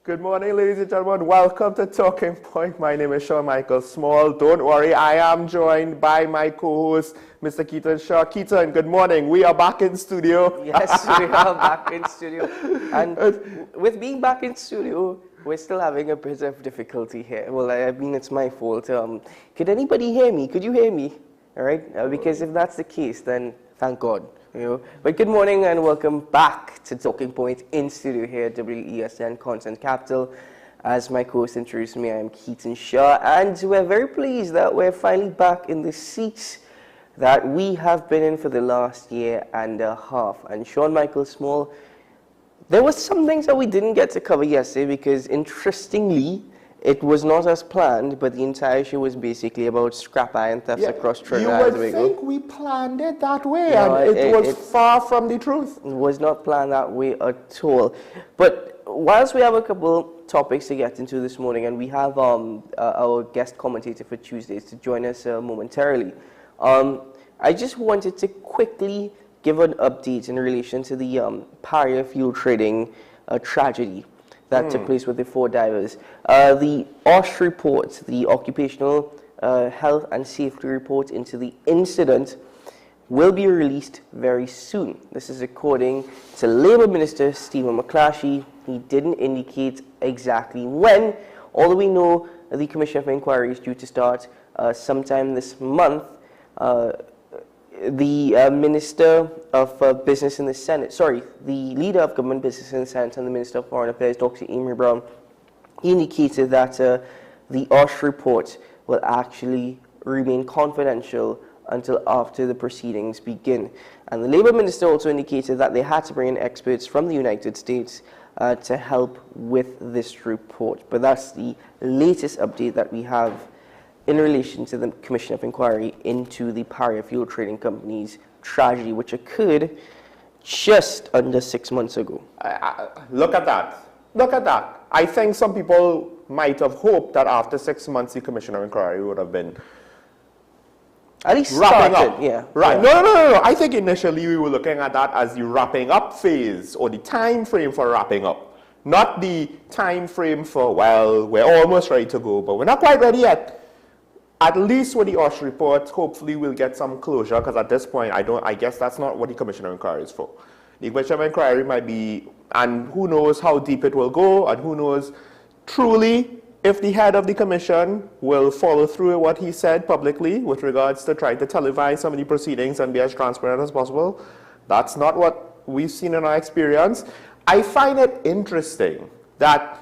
Good morning, ladies and gentlemen. Welcome to Talking Point. My name is Sean Michael Small. Don't worry, I am joined by my co-host, Mr. Keaton Shaw. Keaton, good morning. We are back in studio. Yes, we are back in studio. And with being back in studio, we're still having a bit of difficulty here. Well, I mean, it's my fault. Could anybody hear me? Could you hear me? All right? Because if that's the case, then thank God. But good morning and welcome back to Talking Point in studio here at WESN Content Capital. As my co-host introduced me, I am Keaton Shaw, and we're very pleased that we're finally back in the seats that we have been in for the last year and a half. And Sean Michael Small, there were some things that we didn't get to cover yesterday because, interestingly, it was not as planned, but the entire show was basically about scrap iron thefts across Trinidad and Tobago. You would think we planned it that way, no, and it was far from the truth. It was not planned that way at all. But whilst we have a couple topics to get into this morning, and we have our guest commentator for Tuesdays to join us momentarily, I just wanted to quickly give an update in relation to the Paria fuel trading tragedy that took place with the 4 divers. The OSH report, the Occupational Health and Safety report into the incident, will be released very soon. This is according to Labour Minister Stephen McClatchy. He didn't indicate exactly when, although we know the Commission of Inquiry is due to start sometime this month. The Minister of Business in the Senate, the Leader of Government Business in the Senate and the Minister of Foreign Affairs, Dr. Amy Brown, indicated that the OSH report will actually remain confidential until after the proceedings begin. And the Labour Minister also indicated that they had to bring in experts from the United States to help with this report. But that's the latest update that we have in relation to the Commission of Inquiry into the Paria Fuel Trading Company's tragedy, which occurred just under 6 months ago. Look at that. Look at that. I think some people might have hoped that after 6 months, the Commission of Inquiry would have been at least wrapping started, up. Yeah. Right. Yeah. No. I think initially we were looking at that as the wrapping up phase or the time frame for wrapping up, not the time frame for, well, we're almost ready to go, but we're not quite ready yet. At least with the OSH report, hopefully we'll get some closure, because at this point, I guess that's not what the Commission of Inquiry is for. The Commission of Inquiry might be, and who knows how deep it will go, and who knows truly if the head of the Commission will follow through with what he said publicly with regards to trying to televise some of the proceedings and be as transparent as possible. That's not what we've seen in our experience. I find it interesting that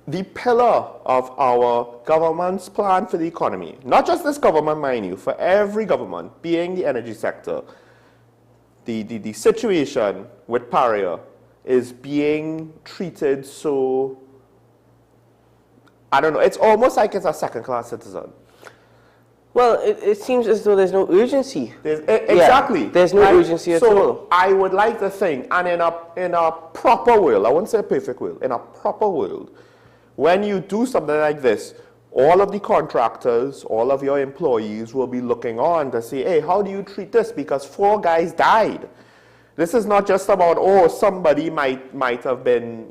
the pillar of our government's plan for the economy, not just this government, mind you, for every government, being the energy sector, the situation with Paria is being treated so, I don't know, it's almost like it's a second-class citizen. Well, it seems as though there's no urgency. Exactly. Yeah, there's no urgency at all. So I would like to think, and in a proper world, I won't say a perfect world, in a proper world, when you do something like this, all of the contractors, all of your employees will be looking on to say, hey, how do you treat this? Because 4 guys died. This is not just about, oh, somebody might have been,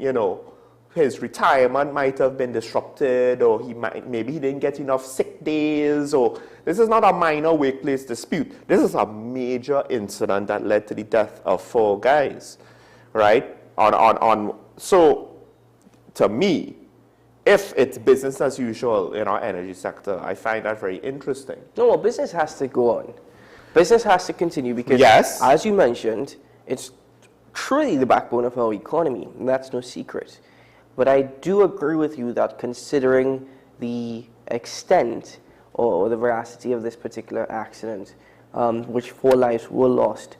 his retirement might have been disrupted, or maybe he didn't get enough sick days, or this is not a minor workplace dispute. This is a major incident that led to the death of 4 guys, right? So, to me, if it's business as usual in our energy sector, I find that very interesting. No, well, business has to go on. Business has to continue because, as you mentioned, it's truly the backbone of our economy, and that's no secret. But I do agree with you that considering the extent or the veracity of this particular accident, which 4 lives were lost,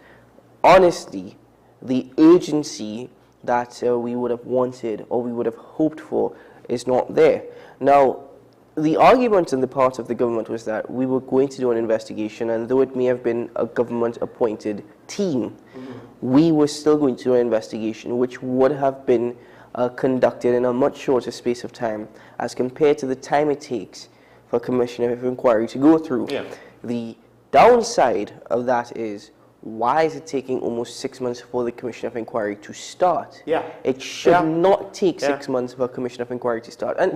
honestly, the urgency that we would have wanted or we would have hoped for is not there. Now, the argument on the part of the government was that we were going to do an investigation, and though it may have been a government-appointed team, we were still going to do an investigation, which would have been conducted in a much shorter space of time as compared to the time it takes for a commission of inquiry to go through. Yeah. The downside of that is why is it taking almost 6 months for the Commission of Inquiry to start? Yeah. It should not take 6 months for a Commission of Inquiry to start. And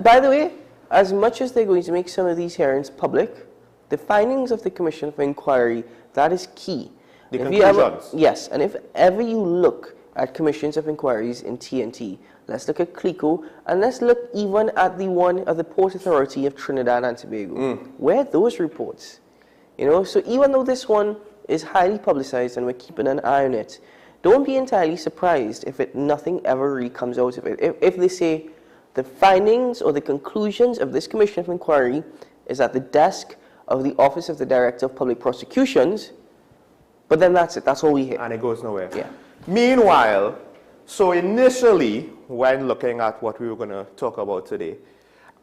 by the way, as much as they're going to make some of these hearings public, the findings of the Commission of Inquiry, that is key. The conclusions. Yes, and if ever you look at commissions of inquiries in TNT, let's look at CLICO, and let's look even at the one of the Port Authority of Trinidad and Tobago. Where are those reports? You know, so even though this one is highly publicized and we're keeping an eye on it, don't be entirely surprised if nothing ever really comes out of it. If they say the findings or the conclusions of this Commission of Inquiry is at the desk of the Office of the Director of Public Prosecutions, but then that's it. That's all we hear. And it goes nowhere. Yeah. Meanwhile, so initially, when looking at what we were going to talk about today,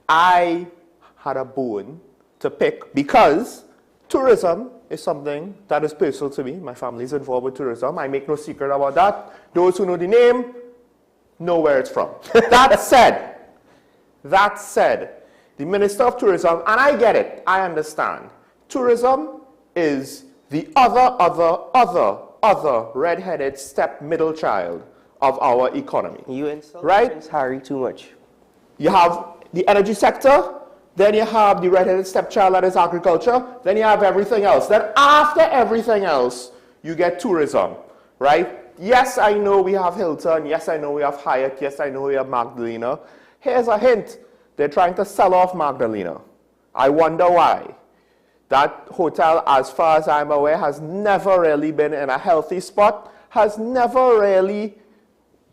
I had a bone to pick because tourism is something that is personal to me. My family is involved with tourism. I make no secret about that. Those who know the name know where it's from. That said, the Minister of Tourism, and I get it, I understand. Tourism is the other red-headed middle child of our economy. You insult Prince Harry too much. You have the energy sector, then you have the red-headed stepchild that is agriculture, then you have everything else. Then after everything else, you get tourism, right? Yes, I know we have Hilton, yes, I know we have Hyatt, yes, I know we have Magdalena. Here's a hint. They're trying to sell off Magdalena. I wonder why. That hotel, as far as I'm aware, has never really been in a healthy spot, has never really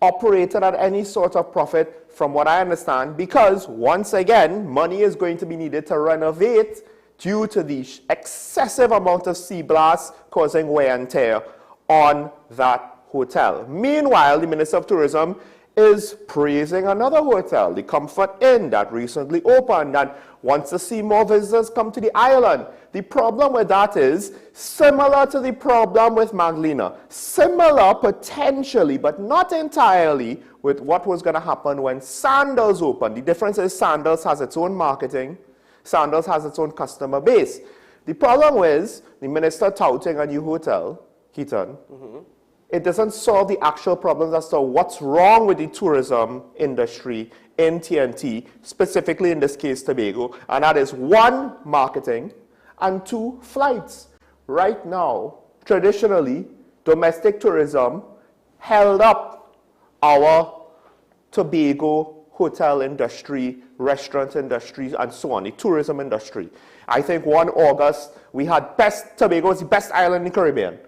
operated at any sort of profit from what I understand, because once again, money is going to be needed to renovate due to the excessive amount of sea blast causing wear and tear on that hotel. Meanwhile, the Minister of Tourism is praising another hotel, the Comfort Inn, that recently opened and wants to see more visitors come to the island. The problem with that is similar to the problem with Magdalena. Similar potentially, but not entirely, with what was going to happen when Sandals opened. The difference is Sandals has its own marketing. Sandals has its own customer base. The problem is the minister touting a new hotel, Heaton. It doesn't solve the actual problems as to what's wrong with the tourism industry in TNT, specifically in this case Tobago, and that is 1, marketing, and 2, flights. Right now, traditionally, domestic tourism held up our Tobago hotel industry, restaurant industry, and so on, the tourism industry. I think 1 August, we had Tobago was the best island in the Caribbean.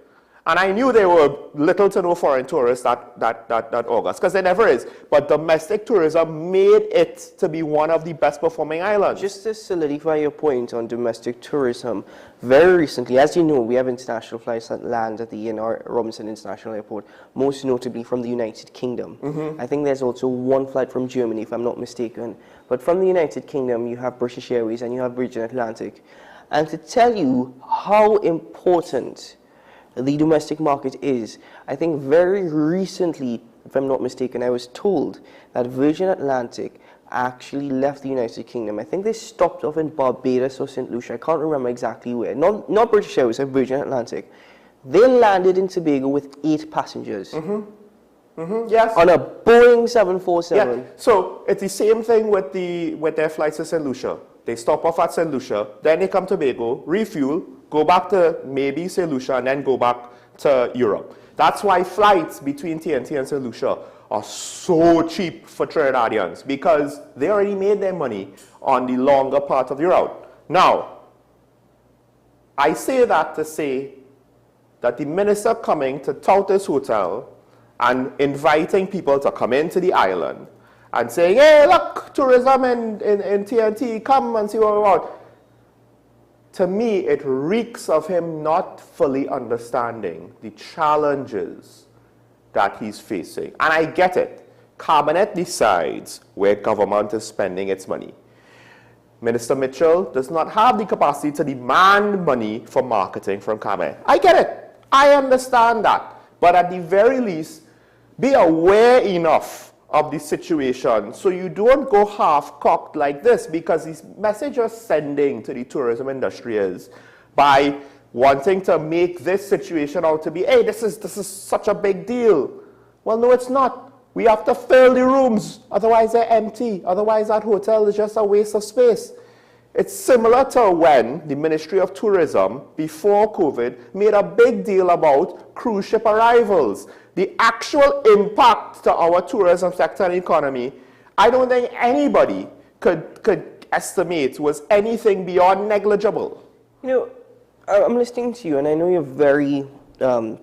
And I knew there were little to no foreign tourists that August, because there never is. But domestic tourism made it to be one of the best performing islands. Just to solidify your point on domestic tourism, very recently, as you know, we have international flights that land at the ENR Robinson International Airport, most notably from the United Kingdom. I think there's also 1 flight from Germany, if I'm not mistaken. But from the United Kingdom, you have British Airways and you have Virgin Atlantic. And to tell you how important the domestic market is, I think very recently, if I'm not mistaken, I was told that Virgin Atlantic actually left the United Kingdom. I think they stopped off in Barbados or St. Lucia. I can't remember exactly where. Not British Airways, Virgin Atlantic. They landed in Tobago with 8 passengers. Yes. On a Boeing 747. Yeah. So it's the same thing with their flights to St. Lucia. They stop off at St. Lucia, then they come to Tobago, refuel, go back to maybe St. Lucia, and then go back to Europe. That's why flights between TNT and St. Lucia are so cheap for Trinidadians, because they already made their money on the longer part of the route. Now, I say that to say that the minister coming to tout this hotel and inviting people to come into the island and saying, hey, look, tourism in TNT, come and see what we're about. To me, it reeks of him not fully understanding the challenges that he's facing. And I get it. Cabinet decides where government is spending its money. Minister Mitchell does not have the capacity to demand money for marketing from Cabinet. I get it. I understand that. But at the very least, be aware enough of the situation so you don't go half-cocked like this, because the message you're sending to the tourism industry is by wanting to make this situation out to be, hey, this is such a big deal. Well, no, it's not. We have to fill the rooms, otherwise they're empty. Otherwise that hotel is just a waste of space. It's similar to when the Ministry of Tourism, before COVID, made a big deal about cruise ship arrivals. The actual impact to our tourism sector and economy, I don't think anybody could estimate was anything beyond negligible. You know, I'm listening to you, and I know you're very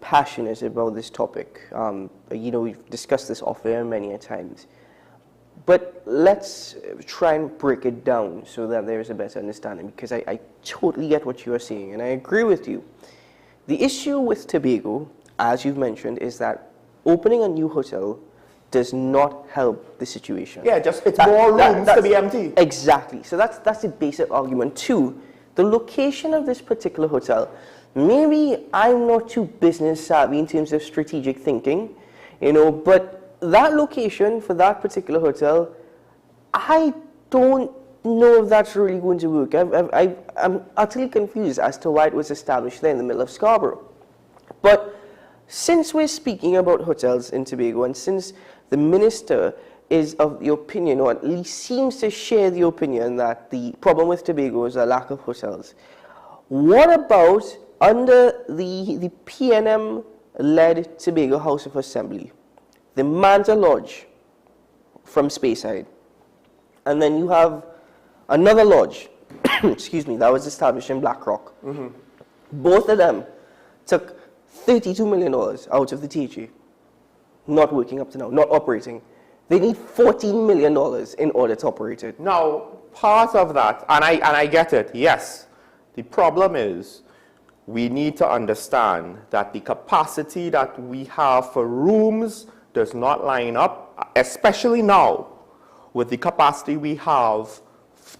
passionate about this topic. You know, we've discussed this off air many a times. But let's try and break it down so that there's a better understanding, because I totally get what you are saying, and I agree with you. The issue with Tobago, as you've mentioned, is that opening a new hotel does not help the situation. Yeah, it's more rooms to be empty. Exactly. So that's the basic argument. Two, the location of this particular hotel. Maybe I'm not too business savvy in terms of strategic thinking, you know, but that location for that particular hotel, I don't know if that's really going to work. I'm utterly confused as to why it was established there in the middle of Scarborough. But since we're speaking about hotels in Tobago, and since the minister is of the opinion, or at least seems to share the opinion, that the problem with Tobago is a lack of hotels, what about under the PNM-led Tobago House of Assembly, the Manta Lodge from Speyside, and then you have another lodge, excuse me, that was established in Black Rock. Mm-hmm. Both of them took $32 million out of the THA, not working up to now, not operating. They need $14 million in order to operate it. Now, part of that, and I get it, yes. The problem is we need to understand that the capacity that we have for rooms does not line up, especially now, with the capacity we have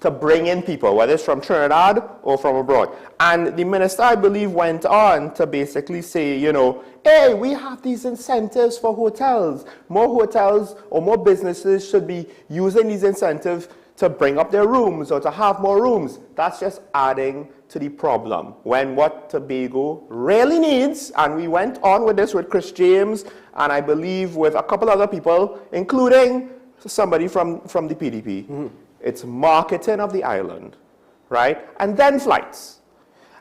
to bring in people, whether it's from Trinidad or from abroad. And the minister, I believe, went on to basically say, you know, hey, we have these incentives for hotels. More hotels or more businesses should be using these incentives to bring up their rooms or to have more rooms. That's just adding to the problem. When what Tobago really needs, and we went on with this with Chris James, and I believe with a couple other people, including somebody from the PDP, mm-hmm. It's marketing of the island, right? And then flights.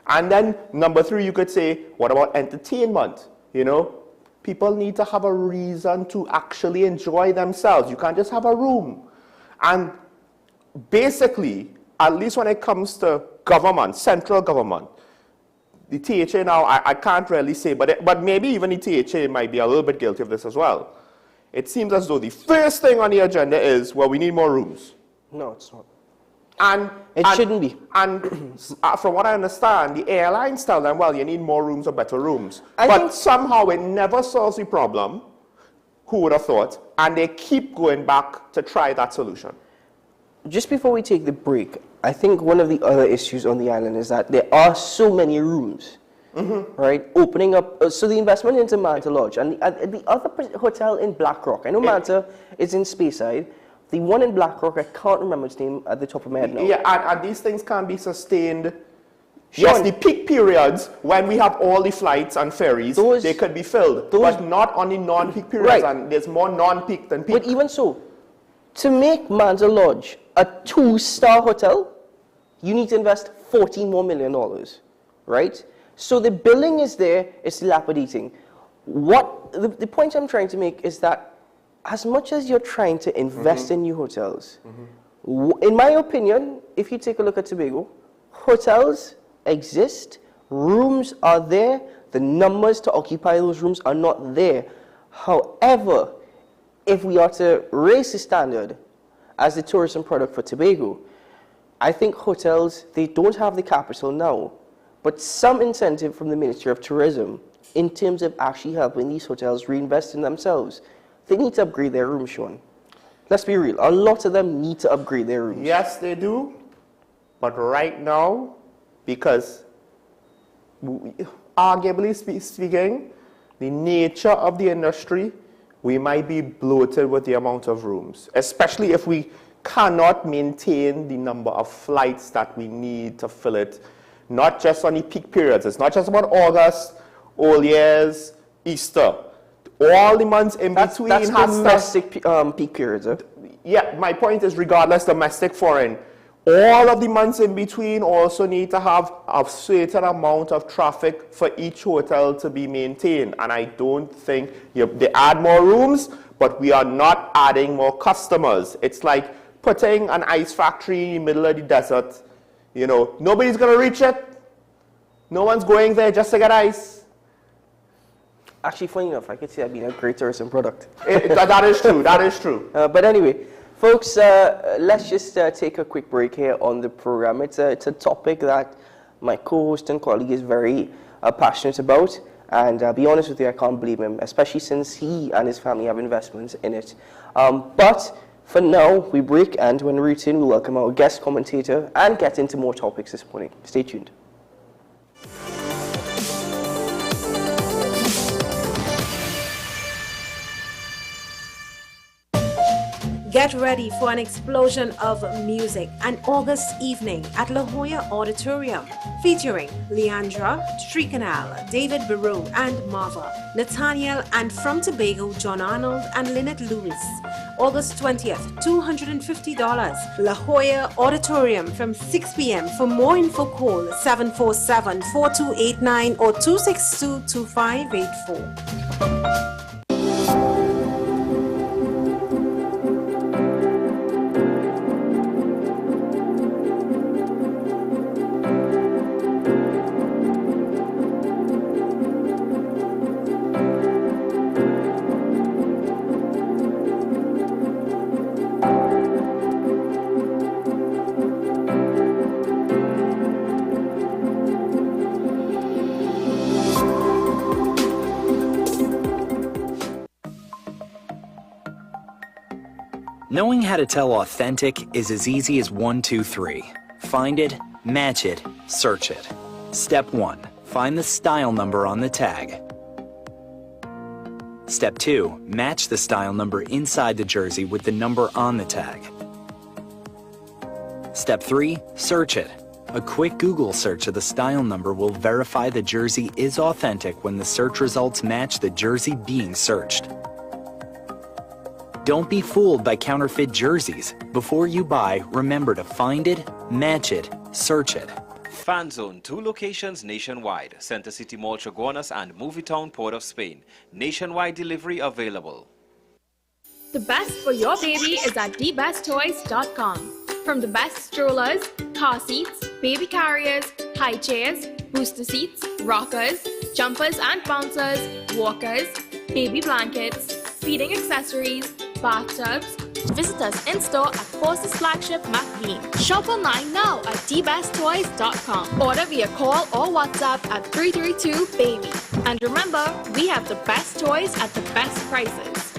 And then number three, you could say, what about entertainment? You know, people need to have a reason to actually enjoy themselves. You can't just have a room. And basically, at least when it comes to government, central government, the THA now, I can't really say, but maybe even the THA might be a little bit guilty of this as well. It seems as though the first thing on the agenda is, well, we need more rooms. No, it's not. And it shouldn't be. And from what I understand, the airlines tell them, well, you need more rooms or better rooms. But somehow it never solves the problem. Who would have thought? And they keep going back to try that solution. Just before we take the break, I think one of the other issues on the island is that there are so many rooms, mm-hmm. right? Opening up, so the investment into Manta Lodge and the other hotel in Black Rock. I know Manta is in Speyside. The one in Black Rock, I can't remember its name at the top of my head now. Yeah, and these things can be sustained. Yes, the peak periods when we have all the flights and ferries, they could be filled, but not on the non-peak periods, right. And there's more non-peak than peak. But even so, to make Manta Lodge a 2-star hotel, you need to invest $14 more million, right? So the building is there, it's dilapidating. The point I'm trying to make is that as much as you're trying to invest in new hotels, in my opinion, if you take a look at Tobago, hotels exist, rooms are there, the numbers to occupy those rooms are not there. However, if we are to raise the standard as the tourism product for Tobago, I think hotels, they don't have the capital now, but some incentive from the Ministry of Tourism in terms of actually helping these hotels reinvest in themselves. They need to upgrade their rooms, Sean. Let's be real. A lot of them need to upgrade their rooms. Yes, they do. But right now, because arguably speaking, the nature of the industry, we might be bloated with the amount of rooms, especially if we cannot maintain the number of flights that we need to fill it. not just on the peak periods. It's not just about August, All Years, Easter. All the months in between that's has domestic peak periods, eh? Yeah, my point is regardless domestic, foreign, all of the months in between also need to have a certain amount of traffic for each hotel to be maintained. And I don't think they add more rooms, but we are not adding more customers. It's like putting an ice factory in the middle of the desert. You know, nobody's going to reach it. No one's going there just to get ice. Actually, funny enough, I could see that being a great tourism product. That is true. That is true. But anyway, folks, let's just take a quick break here on the program. It's a topic that my co-host and colleague is very passionate about. And be honest with you, I can't blame him, especially since he and his family have investments in it. But for now, we break, and when we return, we welcome our guest commentator and get into more topics this morning. Stay tuned. Get ready for an explosion of music an August evening at La Jolla Auditorium, featuring Leandra, Tricanal, David Barreau and Marva, Nathaniel, and from Tobago, John Arnold and Lynette Lewis. August 20th, $250. La Jolla Auditorium from 6 p.m. For more info, call 747-4289 or 262-2584. Knowing how to tell authentic is as easy as 1, 2, 3. Find it, match it, search it. Step 1. Find the style number on the tag. Step 2. Match the style number inside the jersey with the number on the tag. Step 3. Search it. A quick Google search of the style number will verify the jersey is authentic when the search results match the jersey being searched. Don't be fooled by counterfeit jerseys. Before you buy, remember to find it, match it, search it. Fan Zone, 2 locations nationwide. Center City Mall, Chaguanas and Movietown, Port of Spain. Nationwide delivery available. The best for your baby is at thebesttoys.com. From the best strollers, car seats, baby carriers, high chairs, booster seats, rockers, jumpers and bouncers, walkers, baby blankets, feeding accessories, bathtubs. Visit us in-store at Forces Flagship McLean. Shop online now at thebesttoys.com. Order via call or WhatsApp at 332-BABY. And remember, we have the best toys at the best prices.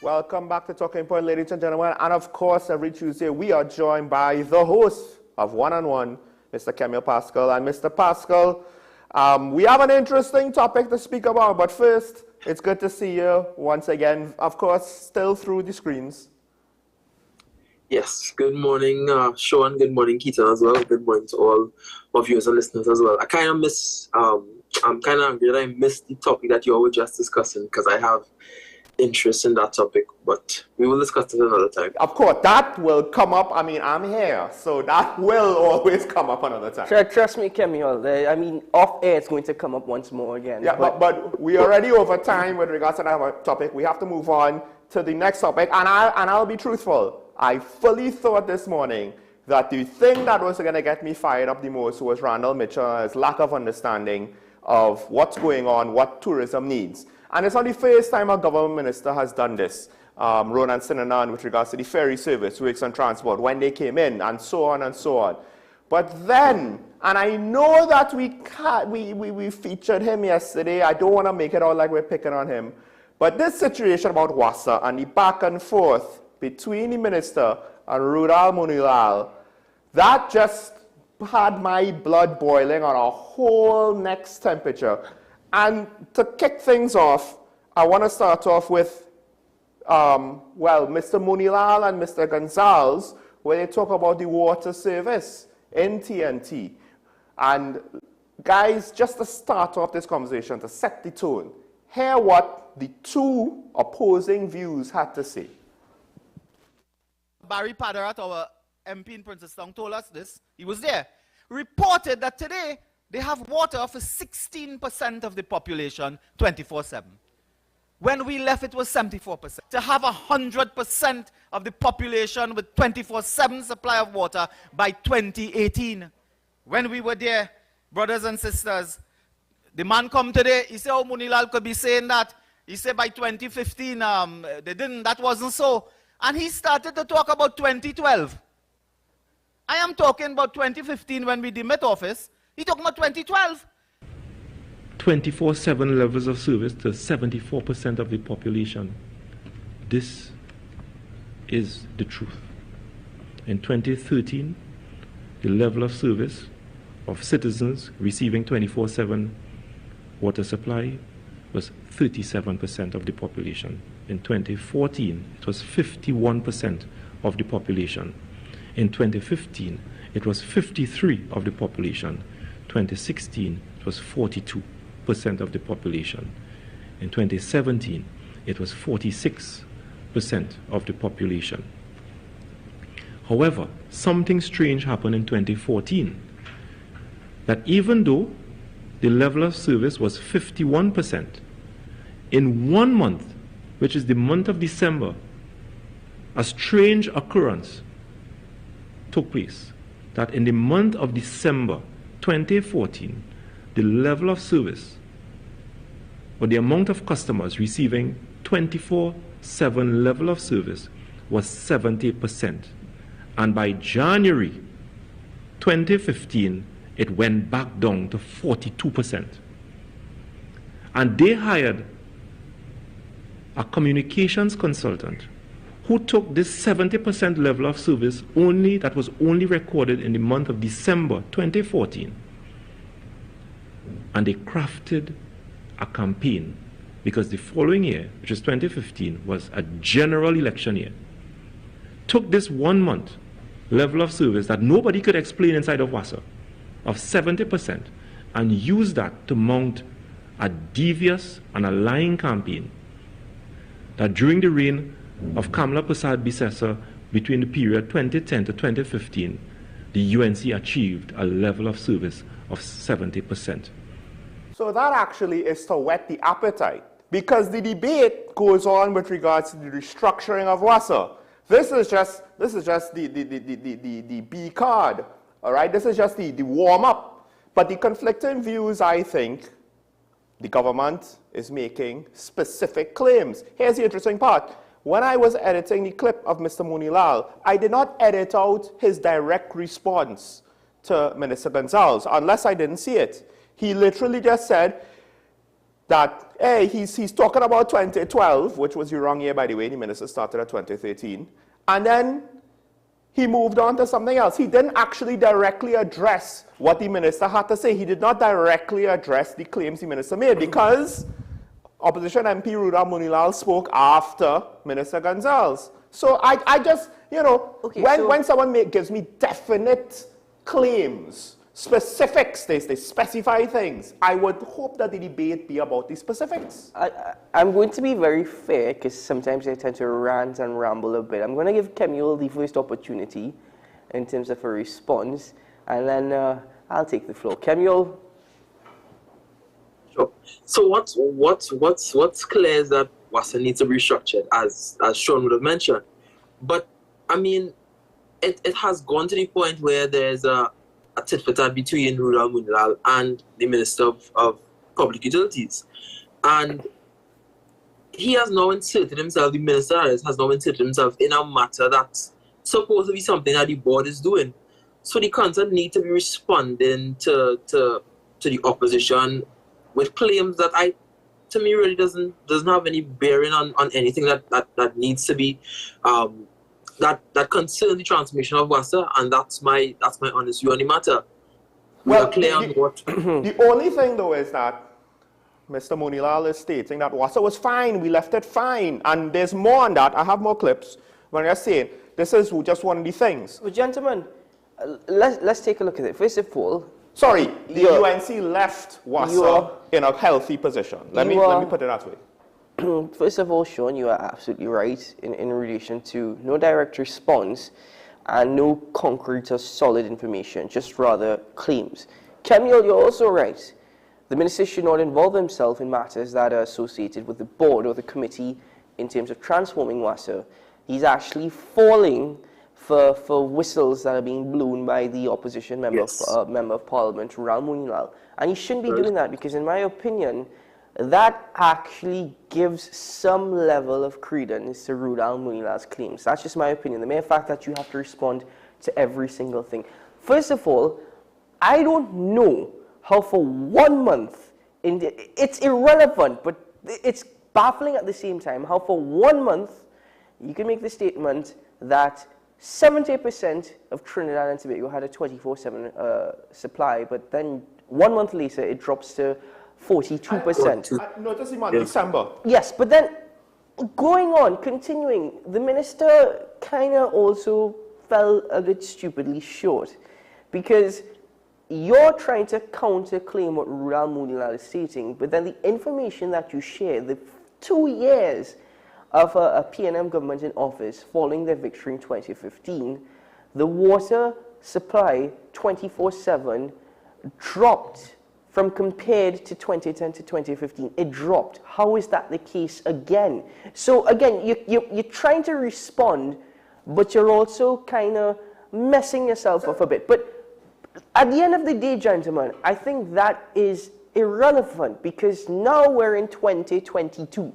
Welcome back to Talking Point, ladies and gentlemen. And of course, every Tuesday, we are joined by the host of One-on-One, Mr. Camille Pascal. And Mr. Pascal, we have an interesting topic to speak about. But first, it's good to see you once again, of course, still through the screens. Yes, good morning, Sean. Good morning, Keaton, as well. Good morning to all of viewers and listeners as well. I kind of I'm kind of angry that I missed the topic that you all were just discussing because I have interest in that topic, but we will discuss it another time. Of course, that will come up. I mean, I'm here, so that will always come up another time. Trust me, Camille. I mean, off air, it's going to come up once more again. Yeah, but we are already over time with regards to that topic. We have to move on to the next topic, and I'll be truthful. I fully thought this morning that the thing that was going to get me fired up the most was Randall Mitchell's lack of understanding of what's going on, what tourism needs. And it's not the first time a government minister has done this. Ronan Sinanan with regards to the ferry service, Works and Transport, when they came in, and so on and so on. But then, and I know that we featured him yesterday, I don't want to make it out like we're picking on him, but this situation about WASA and the back and forth between the minister and Rudal Munilal, that just had my blood boiling on a whole next temperature. And to kick things off, I want to start off with, Mr. Munilal and Mr. Gonzalez, where they talk about the water service in TNT. And guys, just to start off this conversation, to set the tone, hear what the two opposing views had to say. Barry Padarat, our MP in Princestown, told us this. He was there. Reported that today they have water for 16% of the population 24/7. When we left, it was 74%. To have 100% of the population with 24/7 supply of water by 2018. When we were there, brothers and sisters, the man come today, he said, oh, Munilal could be saying that. He said by 2015, that wasn't so. And he started to talk about 2012. I am talking about 2015 when we demit office. He talking about 2012. 24/7 levels of service to 74% of the population. This is the truth. In 2013, the level of service of citizens receiving 24/7 water supply was 37% of the population. In 2014, it was 51% of the population. In 2015, it was 53% of the population. 2016, it was 42% of the population. In 2017, it was 46% of the population. However, something strange happened in 2014, that even though the level of service was 51%, in 1 month, which is the month of December, a strange occurrence took place, that in the month of December 2014, the level of service, or the amount of customers receiving 24/7 level of service was 70%. And by January 2015, it went back down to 42%. And they hired a communications consultant who took this 70% level of service that was only recorded in the month of December 2014, and they crafted a campaign, because the following year, which is 2015, was a general election year, took this 1 month level of service that nobody could explain inside of WASA of 70% and used that to mount a devious and a lying campaign that during the reign of Kamala Prasad Bisesa, between the period 2010 to 2015, the UNC achieved a level of service of 70%. So that actually is to whet the appetite, because the debate goes on with regards to the restructuring of WASA. This is just the B card, all right? This is just the warm-up. But the conflicting views, I think, the government is making specific claims. Here's the interesting part. When I was editing the clip of Mr. Munilal, I did not edit out his direct response to Minister Gonzalez, unless I didn't see it. He literally just said that, hey, he's talking about 2012, which was the wrong year, by the way. The minister started at 2013. And then he moved on to something else. He didn't actually directly address what the minister had to say. He did not directly address the claims the minister made, because Opposition MP Rudal Munilal spoke after Minister Gonzalez. So I just, okay, when someone gives me definite claims, specifics, they specify things, I would hope that the debate be about the specifics. I'm going to be very fair, because sometimes I tend to rant and ramble a bit. I'm going to give Kemuel the first opportunity in terms of a response, and then I'll take the floor. Kemuel? Sure. So what's clear is that WASA needs to be restructured, as Sean would have mentioned. But I mean, it has gone to the point where there's a tit for tat between Rural Munilal and the Minister of Public Utilities. And he has now inserted himself, the minister has now inserted himself in a matter that's supposed to be something that the board is doing. So the council need to be responding to the opposition with claims that to me really doesn't have any bearing on anything that needs to be that concerns the transmission of WASA, and that's my honest view on the matter. Well, the only thing though is that Mr. Munilal is stating that WASA was fine, we left it fine, and there's more on that. I have more clips when they're saying this is just one of the things. Well, gentlemen, let's take a look at it. First of all, sorry, the UNC left WASA in a healthy position. Let me put it that way. First of all, Sean, you are absolutely right in relation to no direct response and no concrete or solid information, just rather claims. Camille, you're also right. The minister should not involve himself in matters that are associated with the board or the committee in terms of transforming WASA. He's actually falling for whistles that are being blown by the opposition member, member of parliament, Rural Munilal. And he shouldn't be doing that because, in my opinion, that actually gives some level of credence to Rural Munilal's claims. That's just my opinion. The mere fact that you have to respond to every single thing. First of all, I don't know how for 1 month, it's irrelevant, but it's baffling at the same time, how for 1 month you can make the statement that 70% of Trinidad and Tobago had a 24/7 supply, but then 1 month later it drops to 42%. Notice him on December. Yes, but then going on, continuing, the minister kind of also fell a bit stupidly short because you're trying to counterclaim what Rural Munilal is stating, but then the information that you share, the 2 years of a PNM government in office following their victory in 2015, the water supply 24/7 dropped from compared to 2010 to 2015. It dropped. How is that the case again? So again, you're trying to respond, but you're also kind of messing yourself up a bit. But at the end of the day, gentlemen, I think that is irrelevant because now we're in 2022.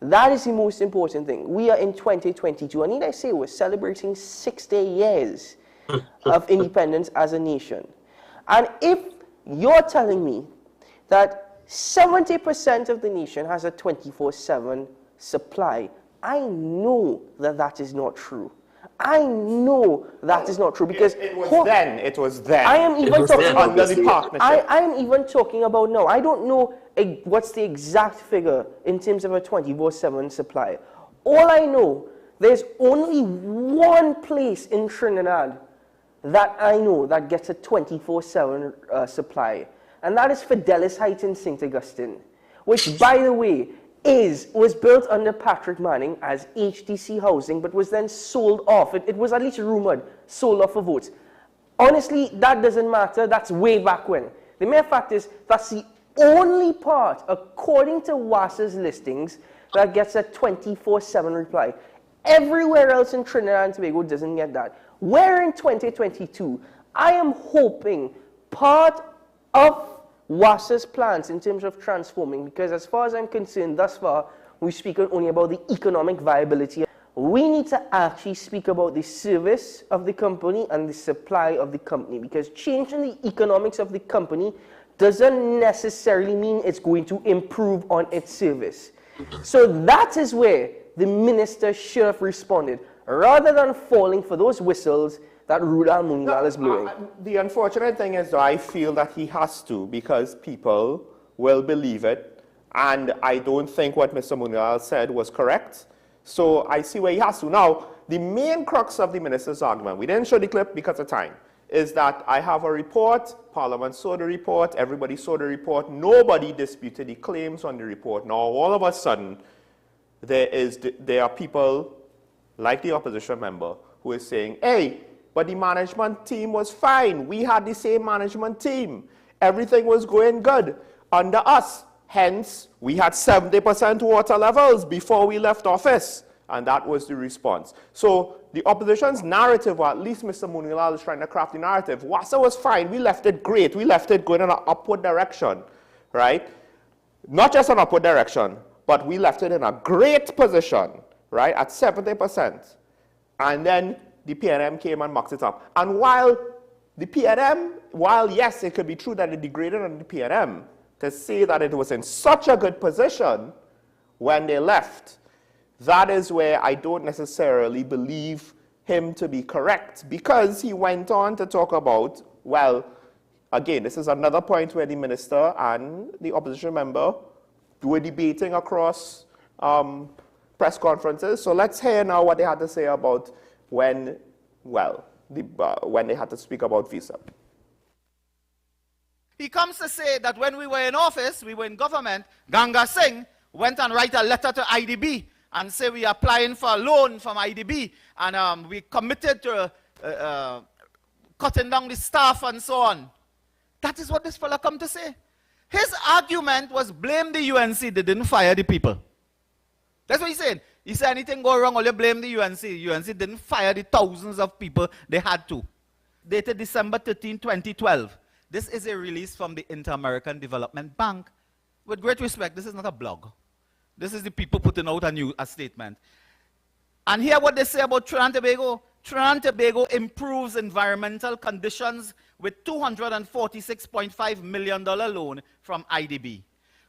That is the most important thing. We are in 2022. And need I say, we're celebrating 60 years of independence as a nation. And if you're telling me that 70% of the nation has a 24/7 supply, I know that that is not true. I know that is not true because it was then. I am even talking under the partnership. I am even talking about now. I don't know what's the exact figure in terms of a 24/7 supply. All I know, there's only one place in Trinidad that I know that gets a 24/7 supply, and that is Fidelis Heights in St. Augustine, which, by the way, was built under Patrick Manning as HDC housing, but was then sold off. It was at least rumored, sold off for votes. Honestly, that doesn't matter. That's way back when. The mere fact is, that's the only part, according to WASA's listings, that gets a 24/7 reply. Everywhere else in Trinidad and Tobago doesn't get that. We're in 2022. I am hoping part of WASA's plans in terms of transforming, because as far as I'm concerned, thus far, we speak only about the economic viability. We need to actually speak about the service of the company and the supply of the company, because changing the economics of the company doesn't necessarily mean it's going to improve on its service. So that is where the minister should have responded, rather than falling for those whistles that Rural Munilal is blowing. The unfortunate thing is, I feel that he has to, because people will believe it, and I don't think what Mr. Munilal said was correct. So I see where he has to. Now, the main crux of the minister's argument, we didn't show the clip because of time, is that I have a report, Parliament saw the report, everybody saw the report, nobody disputed the claims on the report. Now, all of a sudden, there are people like the opposition member who is saying, hey, but the management team was fine. We had the same management team. Everything was going good under us. Hence, we had 70% water levels before we left office. And that was the response. So the opposition's narrative, or at least Mr. Munilal is trying to craft the narrative, WASA was fine, we left it great, we left it going in an upward direction, right? Not just an upward direction, but we left it in a great position, right, at 70%. And then the PNM came and mucked it up. And while the PNM, while yes, it could be true that it degraded on the PNM, to say that it was in such a good position when they left, that is where I don't necessarily believe him to be correct, because he went on to talk about, well, again, this is another point where the minister and the opposition member were debating across press conferences. So let's hear now what they had to say about when, well, when they had to speak about visa. He comes to say that when we were in office, we were in government, Ganga Singh went and write a letter to IDB and say we are applying for a loan from IDB, and we committed to cutting down the staff and so on. That is what this fella come to say. His argument was blame the UNC, they didn't fire the people. That's what he said. He said anything go wrong, only blame the UNC. UNC didn't fire the thousands of people they had to. Dated December 13, 2012. This is a release from the Inter-American Development Bank. With great respect, this is not a blog. This is the people putting out a statement. And here what they say about Trinidad and Tobago. Trinidad and Tobago improves environmental conditions with $246.5 million loan from IDB.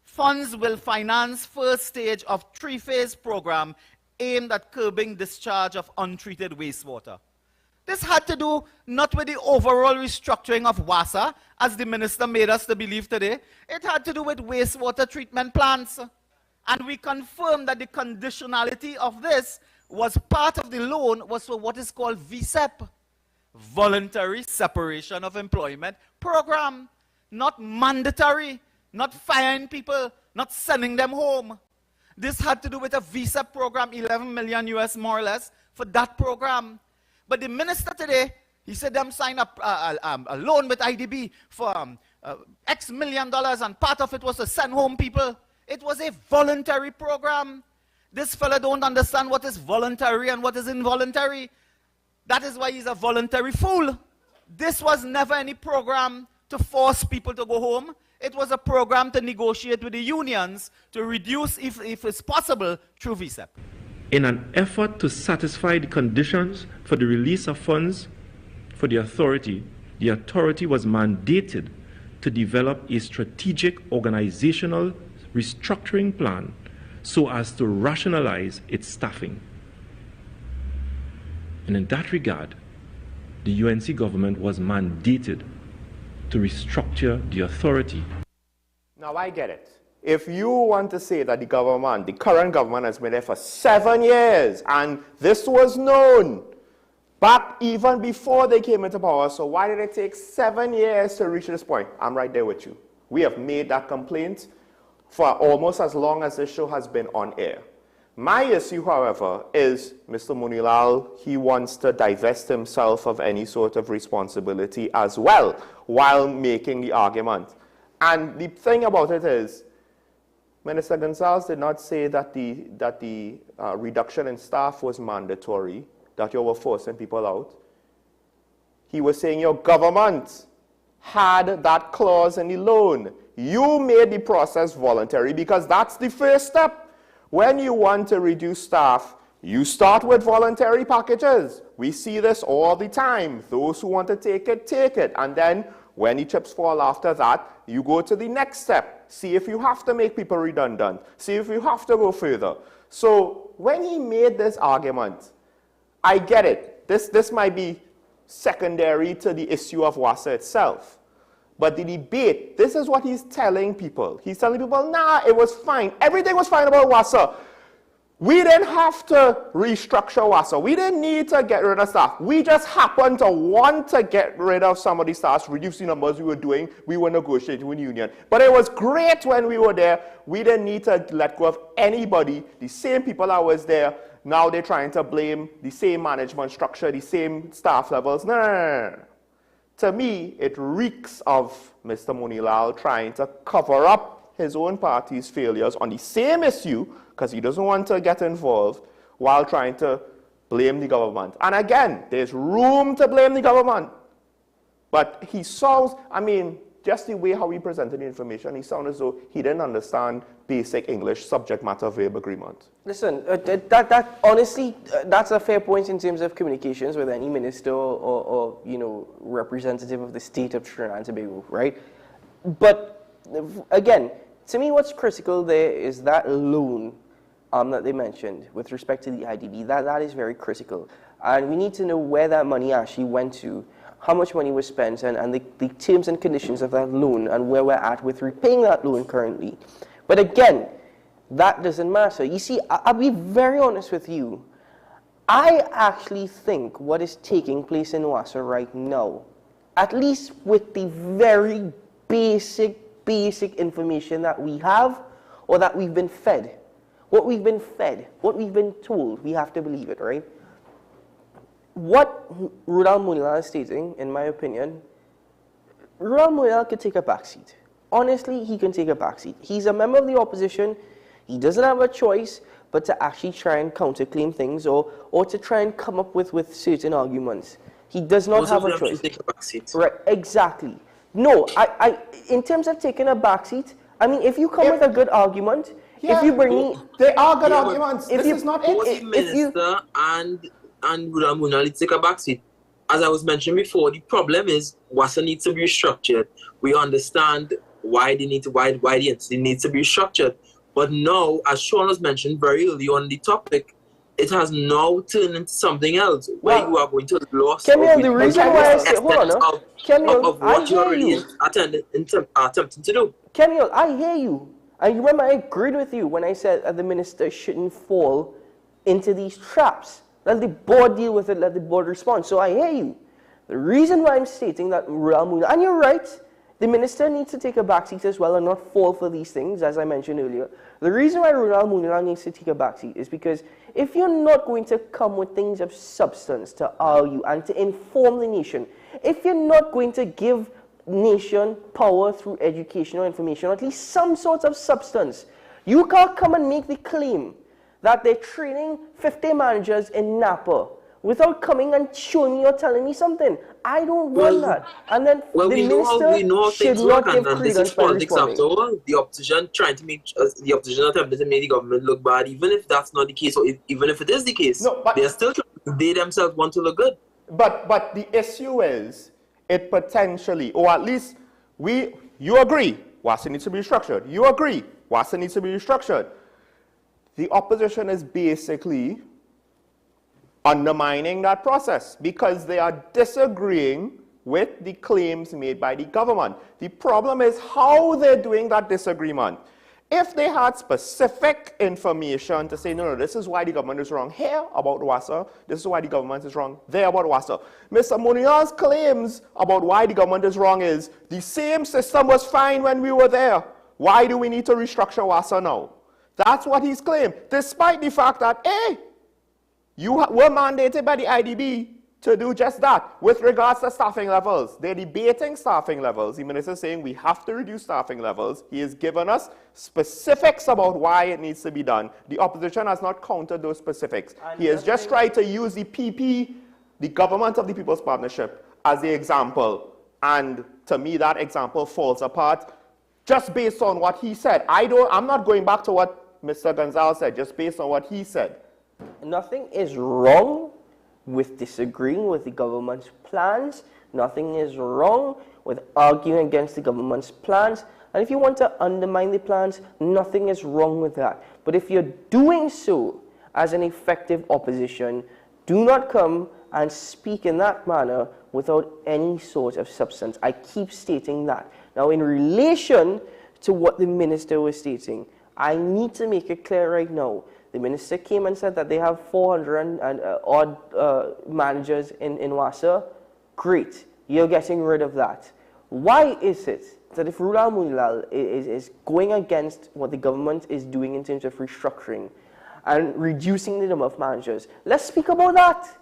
Funds will finance first stage of three-phase program aimed at curbing discharge of untreated wastewater. This had to do not with the overall restructuring of WASA, as the minister made us to believe today. It had to do with wastewater treatment plants. And we confirmed that the conditionality of this was part of the loan was for what is called VSEP, Voluntary Separation of Employment Program. Not mandatory, not firing people, not sending them home. This had to do with a VSEP program, 11 million US more or less, for that program. But the minister today, he said them sign up a loan with IDB for X million dollars, and part of it was to send home people. It was a voluntary program. This fella don't understand what is voluntary and what is involuntary. That is why he's a voluntary fool. This was never any program to force people to go home. It was a program to negotiate with the unions to reduce, if it's possible, through VSEP. In an effort to satisfy the conditions for the release of funds for the authority was mandated to develop a strategic organizational restructuring plan so as to rationalize its staffing. And in that regard, the UNC government was mandated to restructure the authority. Now I get it. If you want to say that the government, the current government has been there for 7 years and this was known back even before they came into power, so why did it take 7 years to reach this point? I'm right there with you. We have made that complaint for almost as long as this show has been on air. My issue, however, is Mr. Munilal, he wants to divest himself of any sort of responsibility as well while making the argument. And the thing about it is, Minister Gonzalez did not say that the reduction in staff was mandatory, that you were forcing people out. He was saying your government had that clause in the loan. You made the process voluntary because that's the first step. When you want to reduce staff, you start with voluntary packages. We see this all the time. Those who want to take it. And then when the chips fall after that, you go to the next step. See if you have to make people redundant. See if you have to go further. So when he made this argument, I get it. This might be secondary to the issue of WASA itself. But the debate, this is what he's telling people. He's telling people, nah, it was fine. Everything was fine about WASA. We didn't have to restructure WASA. We didn't need to get rid of staff. We just happened to want to get rid of some of the staff, reduce the numbers we were doing. We were negotiating with the union. But it was great when we were there. We didn't need to let go of anybody. The same people that was there, now they're trying to blame the same management structure, the same staff levels. No. To me, it reeks of Mr. Munilal trying to cover up his own party's failures on the same issue, because he doesn't want to get involved, while trying to blame the government. And again, there's room to blame the government. But he sounds, I mean, just the way how he presented the information, he sounded as though he didn't understand basic English subject matter verb agreement. Listen, that honestly, that's a fair point in terms of communications with any minister or you know, representative of the state of Trinidad and Tobago, right? But again, to me, what's critical there is that loan that they mentioned with respect to the IDB. That is very critical, and we need to know where that money actually went to, how much money was spent, and the terms and conditions of that loan, and where we're at with repaying that loan currently. But again, that doesn't matter. You see, I'll be very honest with you. I actually think what is taking place in WASA right now, at least with the very basic information that we have, or that we've been fed, what we've been told, we have to believe it, right? What Rudal Munila is stating, in my opinion, Rudal Munila could take a backseat. Honestly, he can take a backseat. He's a member of the opposition. He doesn't have a choice but to actually try and counterclaim things or to try and come up with certain arguments. He does not have a choice. Take a backseat. Right, exactly. No, in terms of taking a backseat, I mean, if you come with a good argument, yeah, if you bring me... They are good arguments. This is not it. Both minister and Rudal Munila take a backseat. As I was mentioning before, the problem is WASA needs to be restructured. We understand why the entity needs to be restructured. But now, as Sean was mentioned very early on the topic, it has now turned into something else where you are going to lose the reason why I say, hold on, of what you are really attempting to do. Kemiel, I hear you. And remember, I agreed with you when I said that the minister shouldn't fall into these traps. Let the board deal with it, let the board respond. So I hear you. The reason why I'm stating that Rudal Munila, and you're right, the minister needs to take a backseat as well and not fall for these things, as I mentioned earlier. The reason why Rudal Munila needs to take a backseat is because if you're not going to come with things of substance to argue and to inform the nation, if you're not going to give nation power through education or information, or at least some sort of substance, you can't come and make the claim that they're training 50 managers in Napa without coming and showing me or telling me something. I don't want that. And then the minister should not give credence by responding. After all, the opposition attempting to make the government look bad, even if that's not the case, or even if it is the case, they're still trying. They themselves want to look good. But the issue is, it potentially, or at least you agree, WASA needs to be restructured. You agree, WASA needs to be restructured. The opposition is basically undermining that process because they are disagreeing with the claims made by the government. The problem is how they're doing that disagreement. If they had specific information to say, no, this is why the government is wrong here about WASA, this is why the government is wrong there about WASA. Mr. Munila's claims about why the government is wrong is, the same system was fine when we were there. Why do we need to restructure WASA now? That's what he's claimed, despite the fact that, hey, you were mandated by the IDB to do just that. With regards to staffing levels, they're debating staffing levels. The minister is saying we have to reduce staffing levels. He has given us specifics about why it needs to be done. The opposition has not countered those specifics. He has just tried to use the PP, the Government of the People's Partnership, as the example. And to me, that example falls apart just based on what he said. I'm not going back to what Mr. Gonzalez said, just based on what he said. Nothing is wrong with disagreeing with the government's plans. Nothing is wrong with arguing against the government's plans. And if you want to undermine the plans, nothing is wrong with that. But if you're doing so as an effective opposition, do not come and speak in that manner without any sort of substance. I keep stating that. Now, in relation to what the minister was stating, I need to make it clear right now. The minister came and said that they have 400 and odd managers in WASA. Great, you're getting rid of that. Why is it that if Rudal Munila is going against what the government is doing in terms of restructuring and reducing the number of managers, let's speak about that.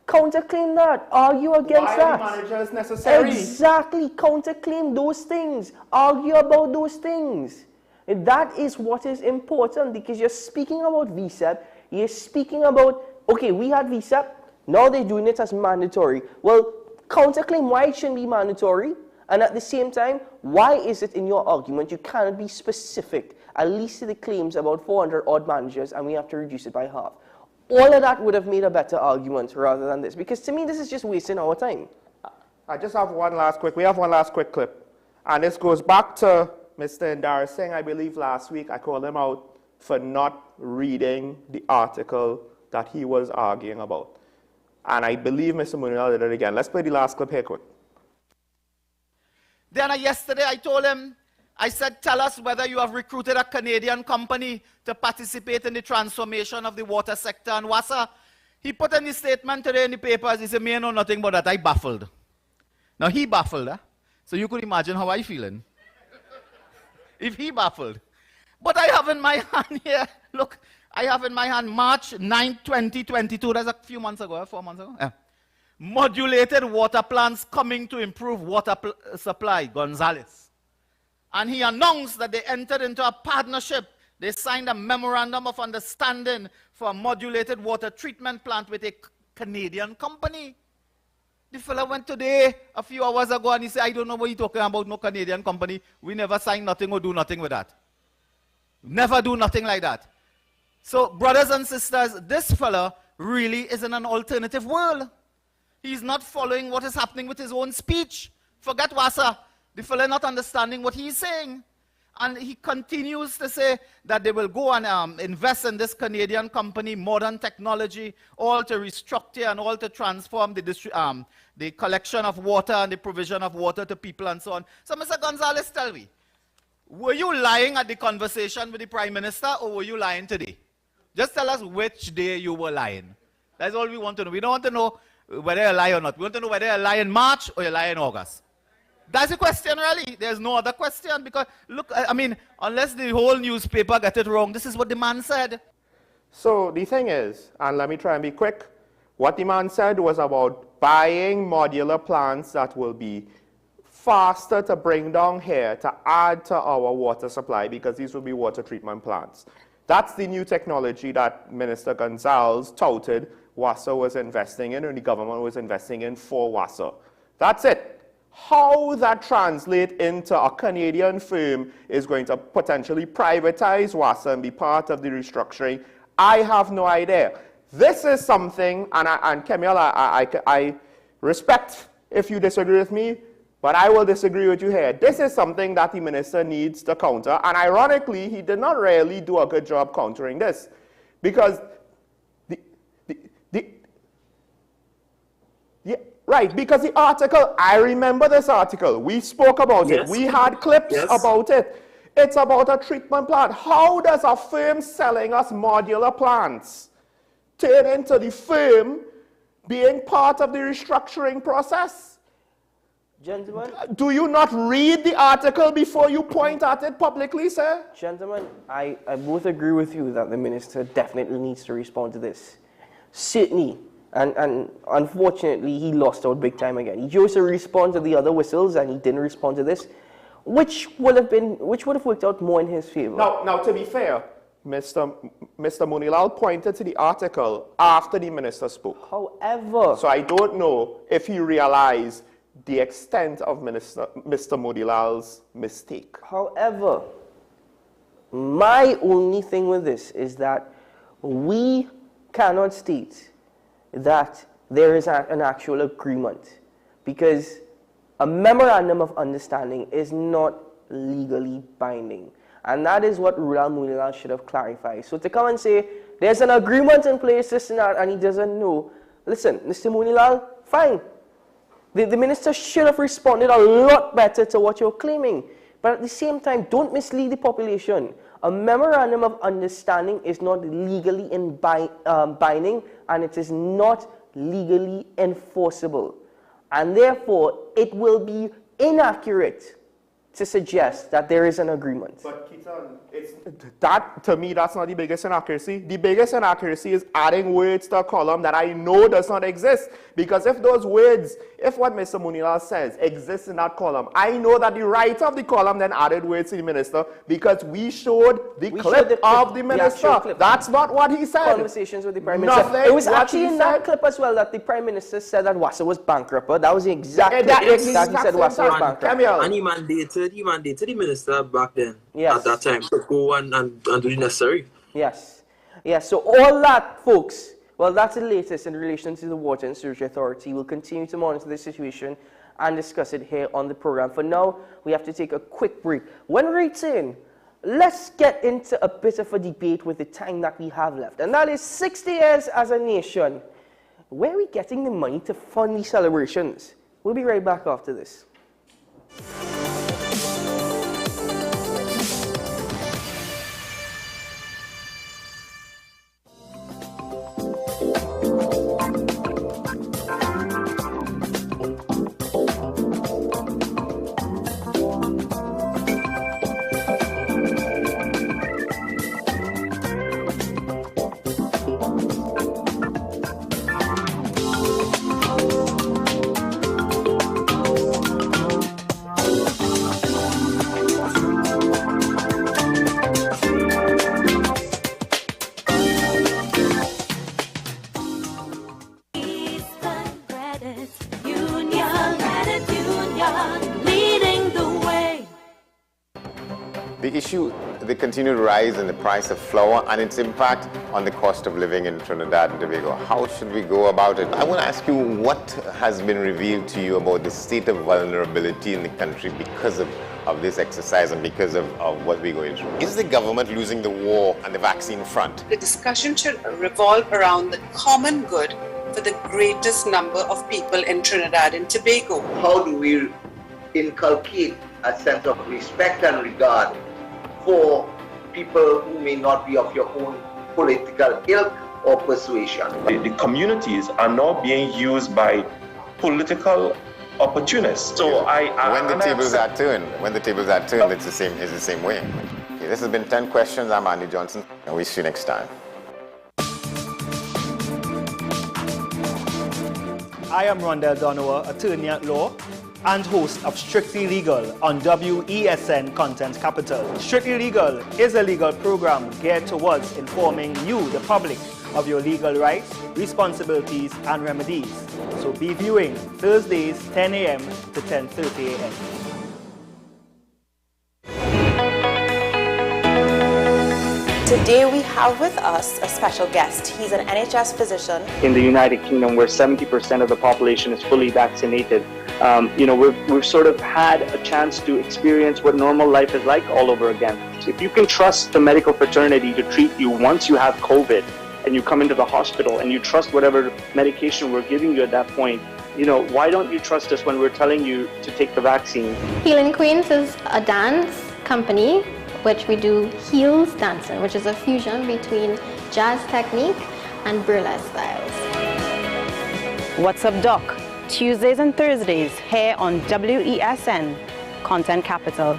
Counterclaim that. Argue against that. Why are the managers necessary? Exactly. Counterclaim those things. Argue about those things. And that is what is important, because you're speaking about VSEP, He is speaking about, okay, we had VSEP, now they're doing it as mandatory. Well, counterclaim why it shouldn't be mandatory, and at the same time, why is it in your argument you cannot be specific, at least to the claims about 400 odd managers, and we have to reduce it by half. All of that would have made a better argument rather than this, because to me this is just wasting our time. I just have one last quick clip, and this goes back to Mr. Indar Singh, I believe last week. I called him out for not reading the article that he was arguing about. And I believe Mr. Munial did it again. Let's play the last clip here quick. Then yesterday I told him, I said, tell us whether you have recruited a Canadian company to participate in the transformation of the water sector and WASA. He put in his statement today in the papers, he said, me I know nothing about that, I baffled. Now he baffled, so you could imagine how I feeling. If he baffled. But I have in my hand here, look, I have in my hand March 9, 2022, that's a few months ago, 4 months ago. Modulated water plants coming to improve water supply, Gonzales. And he announced that they entered into a partnership. They signed a memorandum of understanding for a modulated water treatment plant with a Canadian company. The fellow went today, a few hours ago, and he said, I don't know what you're talking about, no Canadian company. We never sign nothing or do nothing with that. Never do nothing like that. So, brothers and sisters, this fellow really is in an alternative world. He's not following what is happening with his own speech. Forget WASA. The fellow not understanding what he's saying. And he continues to say that they will go and invest in this Canadian company, modern technology, all to restructure and all to transform the collection of water and the provision of water to people and so on. So, Mr. Gonzales, tell me, were you lying at the conversation with the Prime Minister or were you lying today? Just tell us which day you were lying. That's all we want to know. We don't want to know whether you lie or not. We want to know whether you lie in March or you lie in August. That's the question, really. There's no other question because, look, I mean, unless the whole newspaper got it wrong, this is what the man said. So the thing is, and let me try and be quick, what the man said was about buying modular plants that will be faster to bring down here to add to our water supply because these will be water treatment plants. That's the new technology that Minister Gonzales touted WASA was investing in and the government was investing in for WASA. That's it. How that translates into a Canadian firm is going to potentially privatize WASA and be part of the restructuring, I have no idea. This is something, and Kemiel, I respect if you disagree with me, but I will disagree with you here. This is something that the minister needs to counter, and ironically, he did not really do a good job countering this, because because the article, I remember this article. We spoke about it. We had clips about it. It's about a treatment plant. How does a firm selling us modular plants turn into the firm being part of the restructuring process? Gentlemen. Do you not read the article before you point at it publicly, sir? Gentlemen, I both agree with you that the minister definitely needs to respond to this. Certainly. And unfortunately, he lost out big time again. He chose to respond to the other whistles, and he didn't respond to this, which would have worked out more in his favor. Now, to be fair, Mr. Munilal pointed to the article after the minister spoke. However, so I don't know if he realized the extent of Mr. Munilal's mistake. However, my only thing with this is that we cannot state that there is an actual agreement, because a memorandum of understanding is not legally binding, and that is what Rulal Munilal should have clarified. So to come and say there's an agreement in place, this and that, and he doesn't know, listen, Mr. Munilal, fine. The minister should have responded a lot better to what you're claiming, but at the same time, don't mislead the population. A memorandum of understanding is not legally binding, and it is not legally enforceable. And therefore, it will be inaccurate to suggest that there is an agreement. But that, to me, that's not the biggest inaccuracy. The biggest inaccuracy is adding words to a column that I know does not exist. Because if those words, if what Mr. Munilal says exists in that column, I know that the writer of the column then added words to the minister because we showed the clip of the minister. That's not what he said. Conversations with the Prime Minister. It was actually in that clip as well that the Prime Minister said that WASA was bankrupt. That was the exact clip that he said WASA was bankrupt. And he mandated the minister back then, at that time, to go and do the necessary. Yes. Yes, so all that, folks, well, that's the latest in relation to the Water and Sewage Authority. We'll continue to monitor the situation and discuss it here on the program. For now, we have to take a quick break. When we return, let's get into a bit of a debate with the time that we have left. And that is 60 years as a nation. Where are we getting the money to fund these celebrations? We'll be right back after this. The continued rise in the price of flour and its impact on the cost of living in Trinidad and Tobago. How should we go about it? I want to ask you, what has been revealed to you about the state of vulnerability in the country because of this exercise and because of what we're going through? Is the government losing the war on the vaccine front? The discussion should revolve around the common good for the greatest number of people in Trinidad and Tobago. How do we inculcate a sense of respect and regard for people who may not be of your own political ilk or persuasion? The communities are now being used by political opportunists. So when the tables are turned, it's the same way. Okay, this has been 10 questions. I'm Andy Johnson, and we'll see you next time. I am Rondell Donowa, attorney at law and host of Strictly Legal on WESN Content Capital. Strictly Legal is a legal program geared towards informing you, the public, of your legal rights, responsibilities, and remedies. So be viewing Thursdays 10 a.m. to 10:30 a.m. Today we have with us a special guest. He's an NHS physician. In the United Kingdom, where 70% of the population is fully vaccinated, we've sort of had a chance to experience what normal life is like all over again. So if you can trust the medical fraternity to treat you once you have COVID and you come into the hospital and you trust whatever medication we're giving you at that point, why don't you trust us when we're telling you to take the vaccine? Healing Queens is a dance company which we do heels dancing, which is a fusion between jazz technique and burlesque styles. What's up, Doc? Tuesdays and Thursdays here on WESN Content Capital.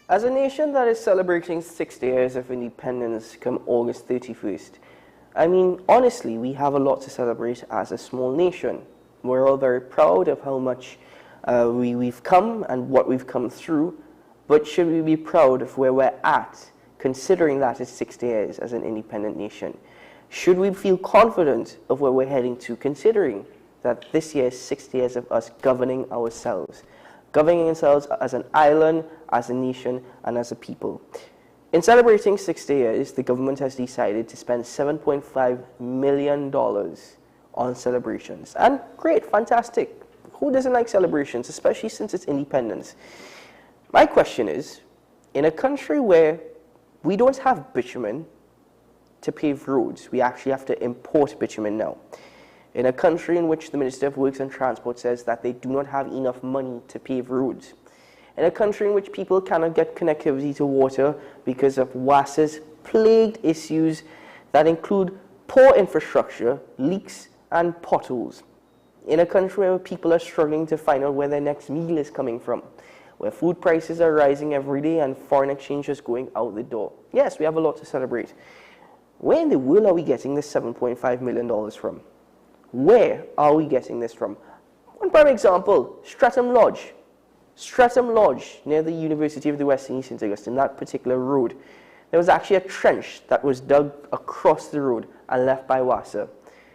As a nation that is celebrating 60 years of independence come August 31st, I mean, honestly, we have a lot to celebrate as a small nation. We're all very proud of how much we've come and what we've come through, but should we be proud of where we're at, considering that it's 60 years as an independent nation? Should we feel confident of where we're heading to, considering that this year is 60 years of us governing ourselves as an island, as a nation, and as a people? In celebrating 60 years, the government has decided to spend $7.5 million on celebrations. And great, fantastic. Who doesn't like celebrations, especially since it's independence? My question is, in a country where we don't have bitumen to pave roads, we actually have to import bitumen now. In a country in which the Minister of Works and Transport says that they do not have enough money to pave roads. In a country in which people cannot get connectivity to water because of WASA's plagued issues that include poor infrastructure, leaks, and potholes. In a country where people are struggling to find out where their next meal is coming from, where food prices are rising every day and foreign exchange is going out the door. Yes, we have a lot to celebrate. Where in the world are we getting this $7.5 million from? Where are we getting this from? One prime example, Streatham Lodge. Streatham Lodge, near the University of the West in St. Augustine, that particular road. There was actually a trench that was dug across the road and left by WASA.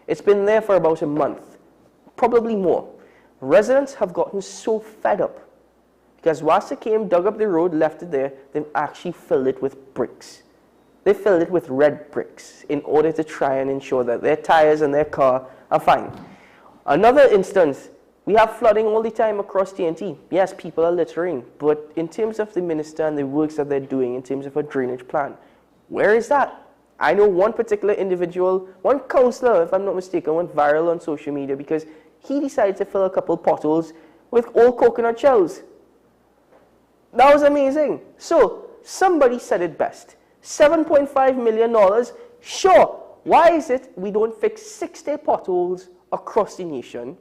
It's been there for about a month, probably more. Residents have gotten so fed up because WASA came, dug up the road, left it there, they've actually filled it with bricks. They filled it with red bricks in order to try and ensure that their tires and their car are fine. Another instance, we have flooding all the time across TNT. Yes, people are littering, but in terms of the minister and the works that they're doing in terms of a drainage plan, where is that? I know one particular individual, one councillor, if I'm not mistaken, went viral on social media because he decided to fill a couple potholes with old coconut shells. That was amazing. So, somebody said it best. $7.5 million, sure. Why is it we don't fix 60 potholes across the nation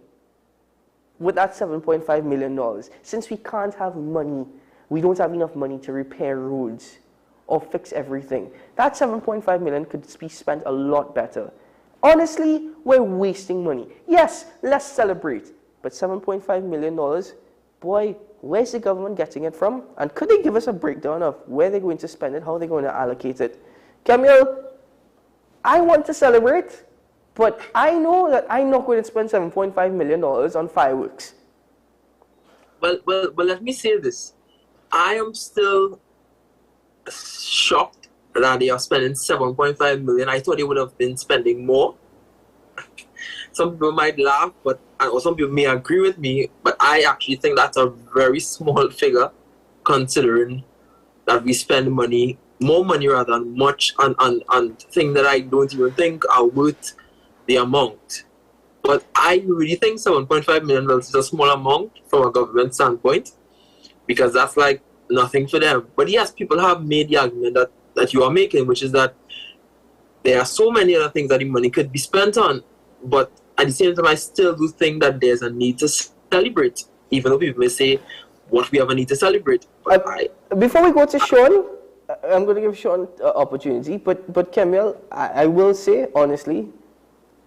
with that $7.5 million? Since we can't have money, we don't have enough money to repair roads or fix everything. That $7.5 million could be spent a lot better. Honestly, we're wasting money. Yes, let's celebrate. But $7.5 million, boy, where's the government getting it from? And could they give us a breakdown of where they're going to spend it, how they're going to allocate it? Camille, I want to celebrate, but I know that I'm not going to spend $7.5 million on fireworks. Well, let me say this. I am still shocked that they are spending $7.5 million. I thought they would have been spending more. Some people might laugh, or some people may agree with me, but I actually think that's a very small figure, considering that we spend more money rather than much on things that I don't even think are worth the amount. But I really think $7.5 million is a small amount from a government standpoint, because that's like nothing for them. But yes, people have made the argument that you are making, which is that there are so many other things that the money could be spent on. But at the same time, I still do think that there's a need to celebrate, even though people may say, what we have a need to celebrate. Before we go to Sean, I'm going to give Sean an opportunity, but Camille, I will say, honestly,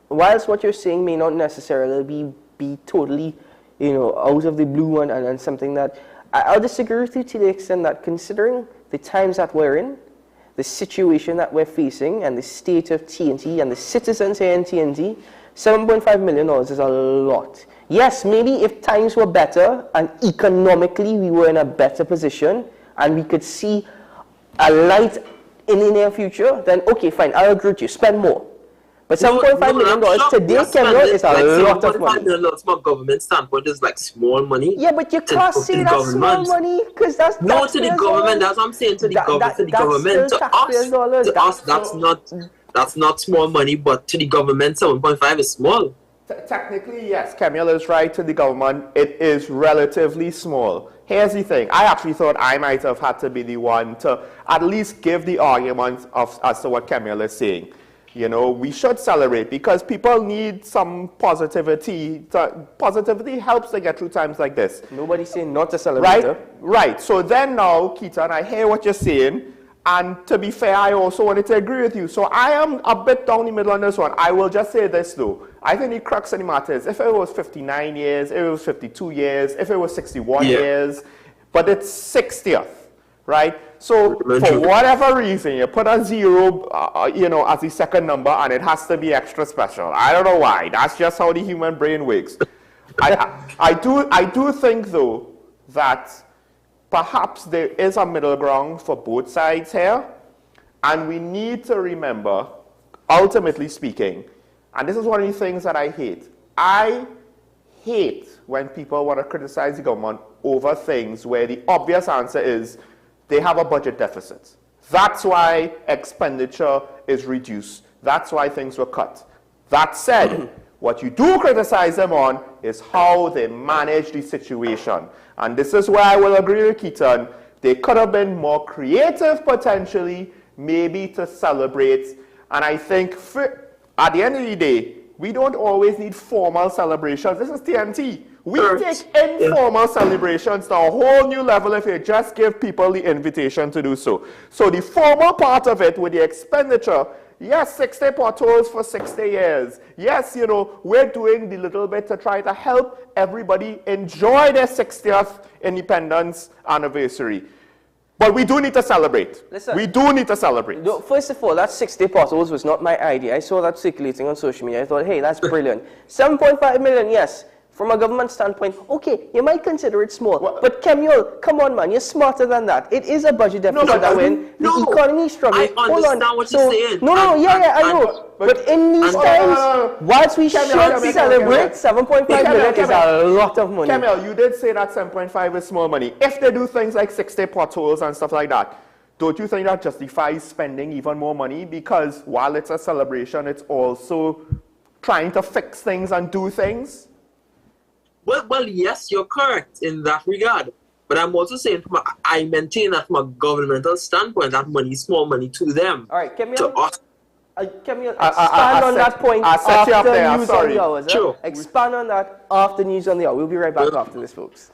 whilst what you're saying may not necessarily be totally, out of the blue and something that, I'll disagree with you to the extent that considering the times that we're in, the situation that we're facing, and the state of TNT and the citizens here in TNT, $7.5 million is a lot. Yes, maybe if times were better and economically we were in a better position and we could see a light in the near future, then okay, fine, I'll agree with you, spend more. But $7.5 million today, Camille, is a lot of money. $7.5 million from a government standpoint is like small money. Yeah, but you can't say that's small money because that's no, to the government. That's what I'm saying. To the government. To us, that's not small money. But to the government, 7.5 is small. Technically, yes, Camille is right. To the government, it is relatively small. Here's the thing. I actually thought I might have had to be the one to at least give the argument as to what Camille is saying. We should celebrate because people need some positivity. Positivity helps to get through times like this. Nobody's saying not to celebrate. Right. So then now, Keaton, I hear what you're saying. And to be fair, I also wanted to agree with you. So I am a bit down the middle on this one. I will just say this, though. I think the crux of the matter is if it was 59 years, if it was 52 years, if it was 61 years, but it's 60th. Right? So, for whatever reason, you put a zero, as the second number, and it has to be extra special. I don't know why. That's just how the human brain works. I do think, though, that perhaps there is a middle ground for both sides here, and we need to remember, ultimately speaking, and this is one of the things that I hate. I hate when people want to criticize the government over things where the obvious answer is, they have a budget deficit. That's why expenditure is reduced. That's why things were cut. That said, what you do criticize them on is how they manage the situation. And this is where I will agree with Keaton. They could have been more creative potentially, maybe to celebrate. And I think at the end of the day, we don't always need formal celebrations. This is TNT. We take informal celebrations to a whole new level if you just give people the invitation to do so. So the formal part of it with the expenditure, yes, 60 potholes for 60 years. Yes, you know, we're doing the little bit to try to help everybody enjoy their 60th independence anniversary. But we do need to celebrate. Listen, we do need to celebrate. No, first of all, that 60 potholes was not my idea. I saw that circulating on social media. I thought, hey, that's brilliant. 7.5 million, yes. From a government standpoint, okay, you might consider it small. But Kemuel, come on, man, you're smarter than that. It is a budget deficit that when the economy is struggling. I understand what you're saying. I know. But in these times, whilst we should celebrate, 7.5 million is a lot of money. Kemuel, you did say that 7.5 is small money. If they do things like 60 potholes and stuff like that, don't you think that justifies spending even more money? Because while it's a celebration, it's also trying to fix things and do things. Well, yes, you're correct in that regard. But I'm also saying, I maintain that from a governmental standpoint, that money is small money to them. All right, Kemuel, expand on that point after news on the hour. Sure. Expand on that after news on the hour. We'll be right back after this, folks.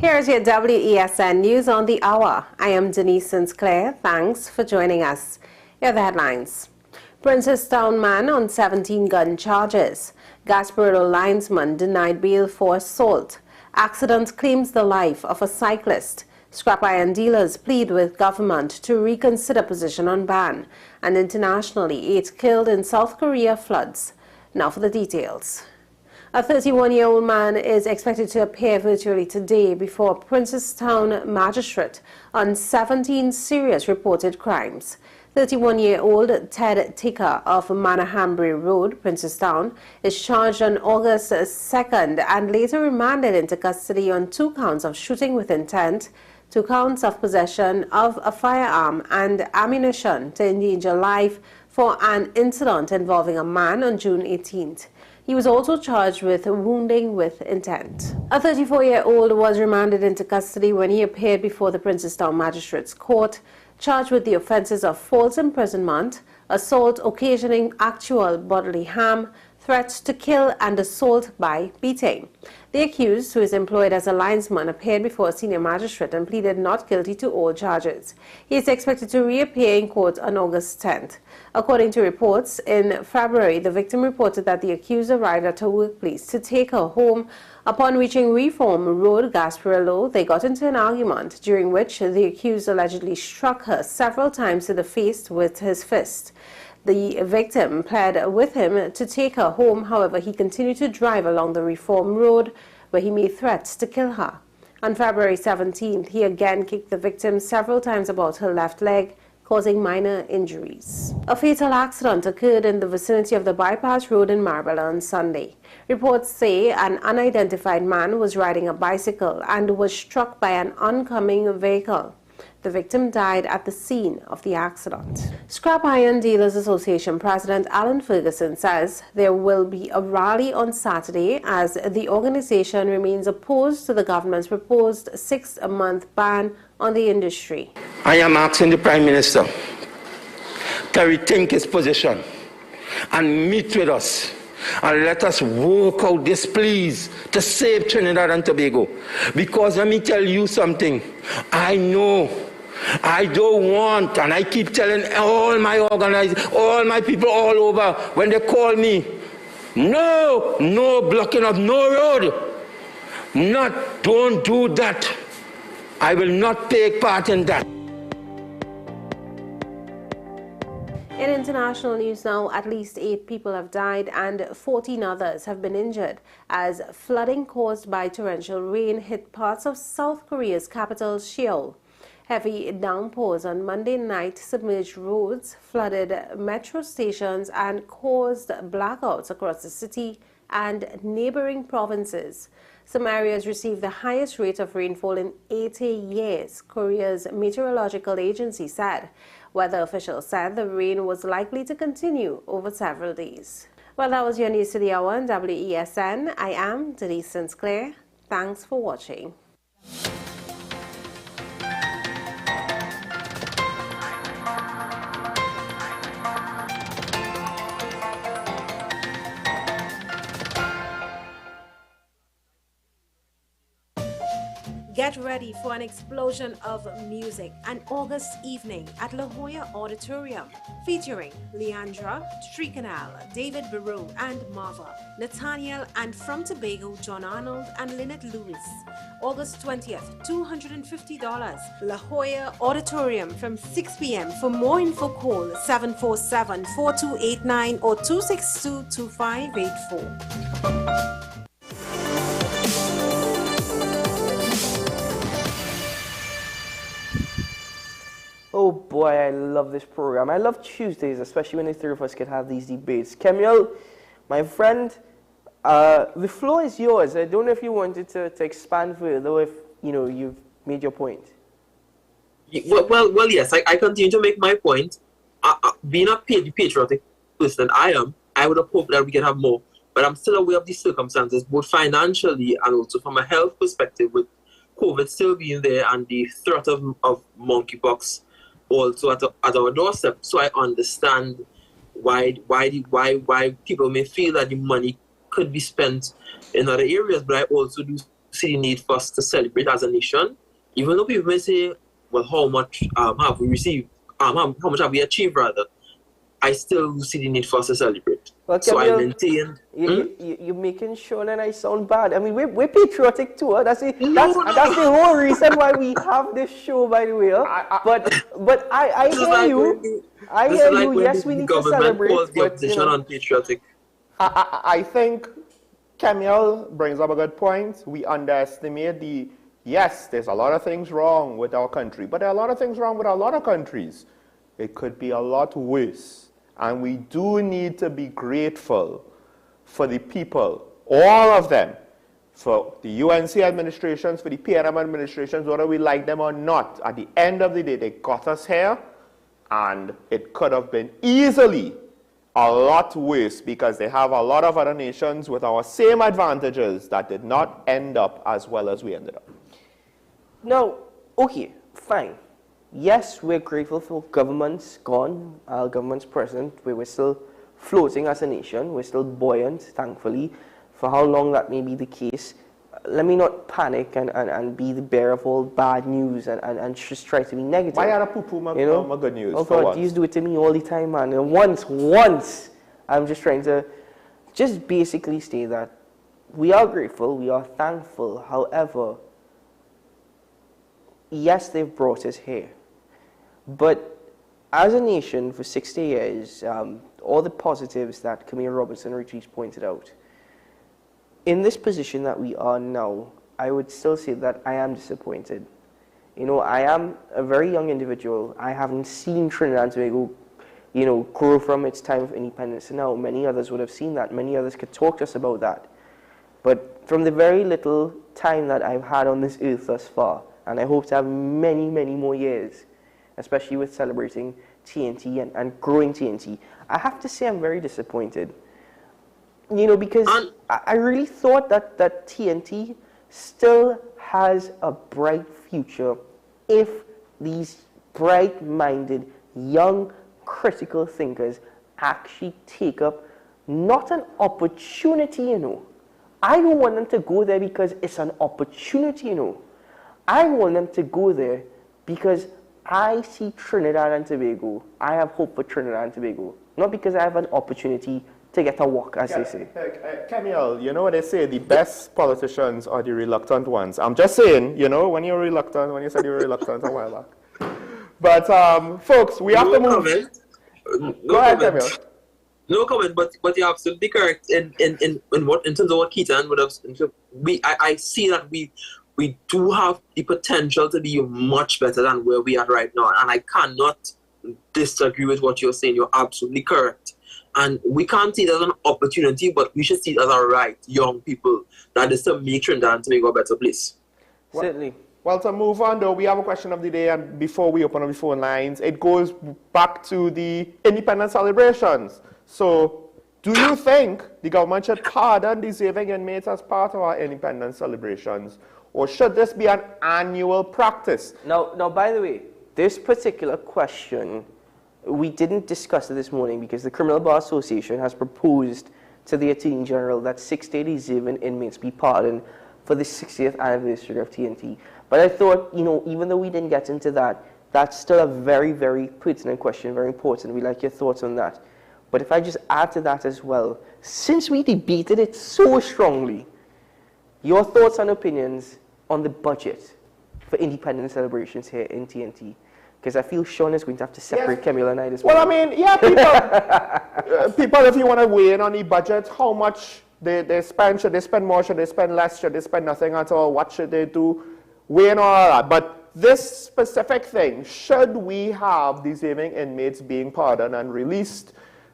Here's your WESN News on the Hour. I am Denise Sinclair. Thanks for joining us. Here are the headlines. Princestown man on 17 gun charges. Gasparilla linesman denied bail for assault. Accident claims the life of a cyclist. Scrap iron dealers plead with government to reconsider position on ban. And internationally, 8 killed in South Korea floods. Now for the details. A 31-year-old man is expected to appear virtually today before a Princestown magistrate on 17 serious reported crimes. 31-year-old Ted Ticker of Manahambri Road, Princestown, is charged on August 2nd and later remanded into custody on 2 counts of shooting with intent, 2 counts of possession of a firearm and ammunition to endanger life for an incident involving a man on June 18th. He was also charged with wounding with intent. A 34-year-old was remanded into custody when he appeared before the Princestown Magistrates Court, charged with the offences of false imprisonment, assault occasioning actual bodily harm, threats to kill, and assault by beating. The accused, who is employed as a linesman, appeared before a senior magistrate and pleaded not guilty to all charges. He is expected to reappear in court on August 10th. According to reports, in February, the victim reported that the accused arrived at her workplace to take her home. Upon reaching Reform Road, Gasparilla, they got into an argument, during which the accused allegedly struck her several times to the face with his fist. The victim pled with him to take her home. However, he continued to drive along the Reform Road, where he made threats to kill her. On February 17th, he again kicked the victim several times about her left leg, causing minor injuries. A fatal accident occurred in the vicinity of the bypass road in Marbella on Sunday. Reports say an unidentified man was riding a bicycle and was struck by an oncoming vehicle. The victim died at the scene of the accident. Scrap Iron Dealers Association President Alan Ferguson says there will be a rally on Saturday as the organization remains opposed to the government's proposed 6-month ban on the industry. I am asking the Prime Minister to rethink his position and meet with us and let us work out this, please, to save Trinidad and Tobago. Because let me tell you something, I know I don't want, and I keep telling all my people all over when they call me, no blocking of no road. Don't do that. I will not take part in that. In international news now, at least 8 people have died and 14 others have been injured as flooding caused by torrential rain hit parts of South Korea's capital, Seoul. Heavy downpours on Monday night submerged roads, flooded metro stations, and caused blackouts across the city and neighboring provinces. Some areas received the highest rate of rainfall in 80 years, Korea's meteorological agency said. Weather officials said the rain was likely to continue over several days. Well, that was your news to the hour on WESN. I am Denise Sinclair. Thanks for watching. Get ready for an explosion of music an August evening at La Jolla Auditorium, featuring Leandra, Tricanal, David Baru and Marva, Nathaniel, and from Tobago, John Arnold and Lynette Lewis. August 20th, $250. La Jolla Auditorium from 6 p.m. For more info, call 747-4289 or 262-2584. Oh boy, I love this program. I love Tuesdays, especially when the three of us can have these debates. Kemuel, my friend, the floor is yours. I don't know if you wanted to expand further, or if you've made your point. Well, yes, I continue to make my point. Being a patriotic person that I am, I would have hoped that we can have more. But I'm still aware of the circumstances, both financially and also from a health perspective, with COVID still being there and the threat of monkeypox also at our doorstep. So I understand why people may feel that the money could be spent in other areas, but I also do see the need for us to celebrate as a nation. Even though people may say, well, how much have we received? How much have we achieved, rather? I still see the need for us to celebrate. Well, so I maintain... You're making Sean and I sound bad. I mean, we're patriotic too. That's the whole reason why we have this show, by the way. But I hear you. I hear you. Yes, we need to celebrate. Unpatriotic. I think Kemuel brings up a good point. We underestimate yes, there's a lot of things wrong with our country, but there are a lot of things wrong with a lot of countries. It could be a lot worse. And we do need to be grateful for the people, all of them, for the UNC administrations, for the PNM administrations, whether we like them or not. At the end of the day, they got us here, and it could have been easily a lot worse because they have a lot of other nations with our same advantages that did not end up as well as we ended up. No, okay, fine. Yes, we're grateful for governments gone, our governments present. We're still floating as a nation. We're still buoyant, thankfully. For how long that may be the case, let me not panic and be the bearer of all bad news and just try to be negative. Why are poo-poo my good news? Oh God, you do it to me all the time, man. And once, I'm just trying to just basically say that we are grateful, we are thankful. However, yes, they've brought us here. But as a nation, for 60 years, all the positives that Camille Robinson Richards pointed out, in this position that we are now, I would still say that I am disappointed. I am a very young individual. I haven't seen Trinidad and Tobago, grow from its time of independence to now. Many others would have seen that. Many others could talk to us about that. But from the very little time that I've had on this earth thus far, and I hope to have many, many more years, especially with celebrating TNT and growing TNT, I have to say I'm very disappointed. Because I really thought that TNT still has a bright future if these bright-minded, young, critical thinkers actually take up not an opportunity, I don't want them to go there because it's an opportunity, I want them to go there because I see Trinidad and Tobago. I have hope for Trinidad and Tobago. Not because I have an opportunity to get a walk, as they say. Kemuel, you know what they say? The best politicians are the reluctant ones. I'm just saying, when you're reluctant, when you said you were reluctant a while back. But, folks, we have to move. No comment. No comment, but you're absolutely correct in terms of what Keaton would have. I see that we do have the potential to be much better than where we are right now, and I cannot disagree with what you're saying. You're absolutely correct, and we can't see it as an opportunity, but we should see it as a right, young people, that is to make Trinidad and Tobago a better place. Certainly. Well, to move on, though, we have a question of the day, and before we open up the phone lines, it goes back to the independence celebrations. So, do you think the government should pardon deserving inmates as part of our independence celebrations, or should this be an annual practice? Now, by the way, this particular question, we didn't discuss it this morning because the Criminal Bar Association has proposed to the Attorney General that 6-day deserving inmates be pardoned for the 60th anniversary of TNT. But I thought, even though we didn't get into that, that's still a very, very pertinent question, very important. We'd like your thoughts on that. But if I just add to that as well, since we debated it so strongly, your thoughts and opinions on the budget for independence celebrations here in TNT. Because I feel Sean is going to have to separate Camille and I this morning. Well, I mean, yeah, people, if you want to weigh in on the budget, how much they spend, should they spend more, should they spend less, should they spend nothing at all, what should they do, weigh in on all that. But this specific thing, should we have deserving inmates being pardoned and released?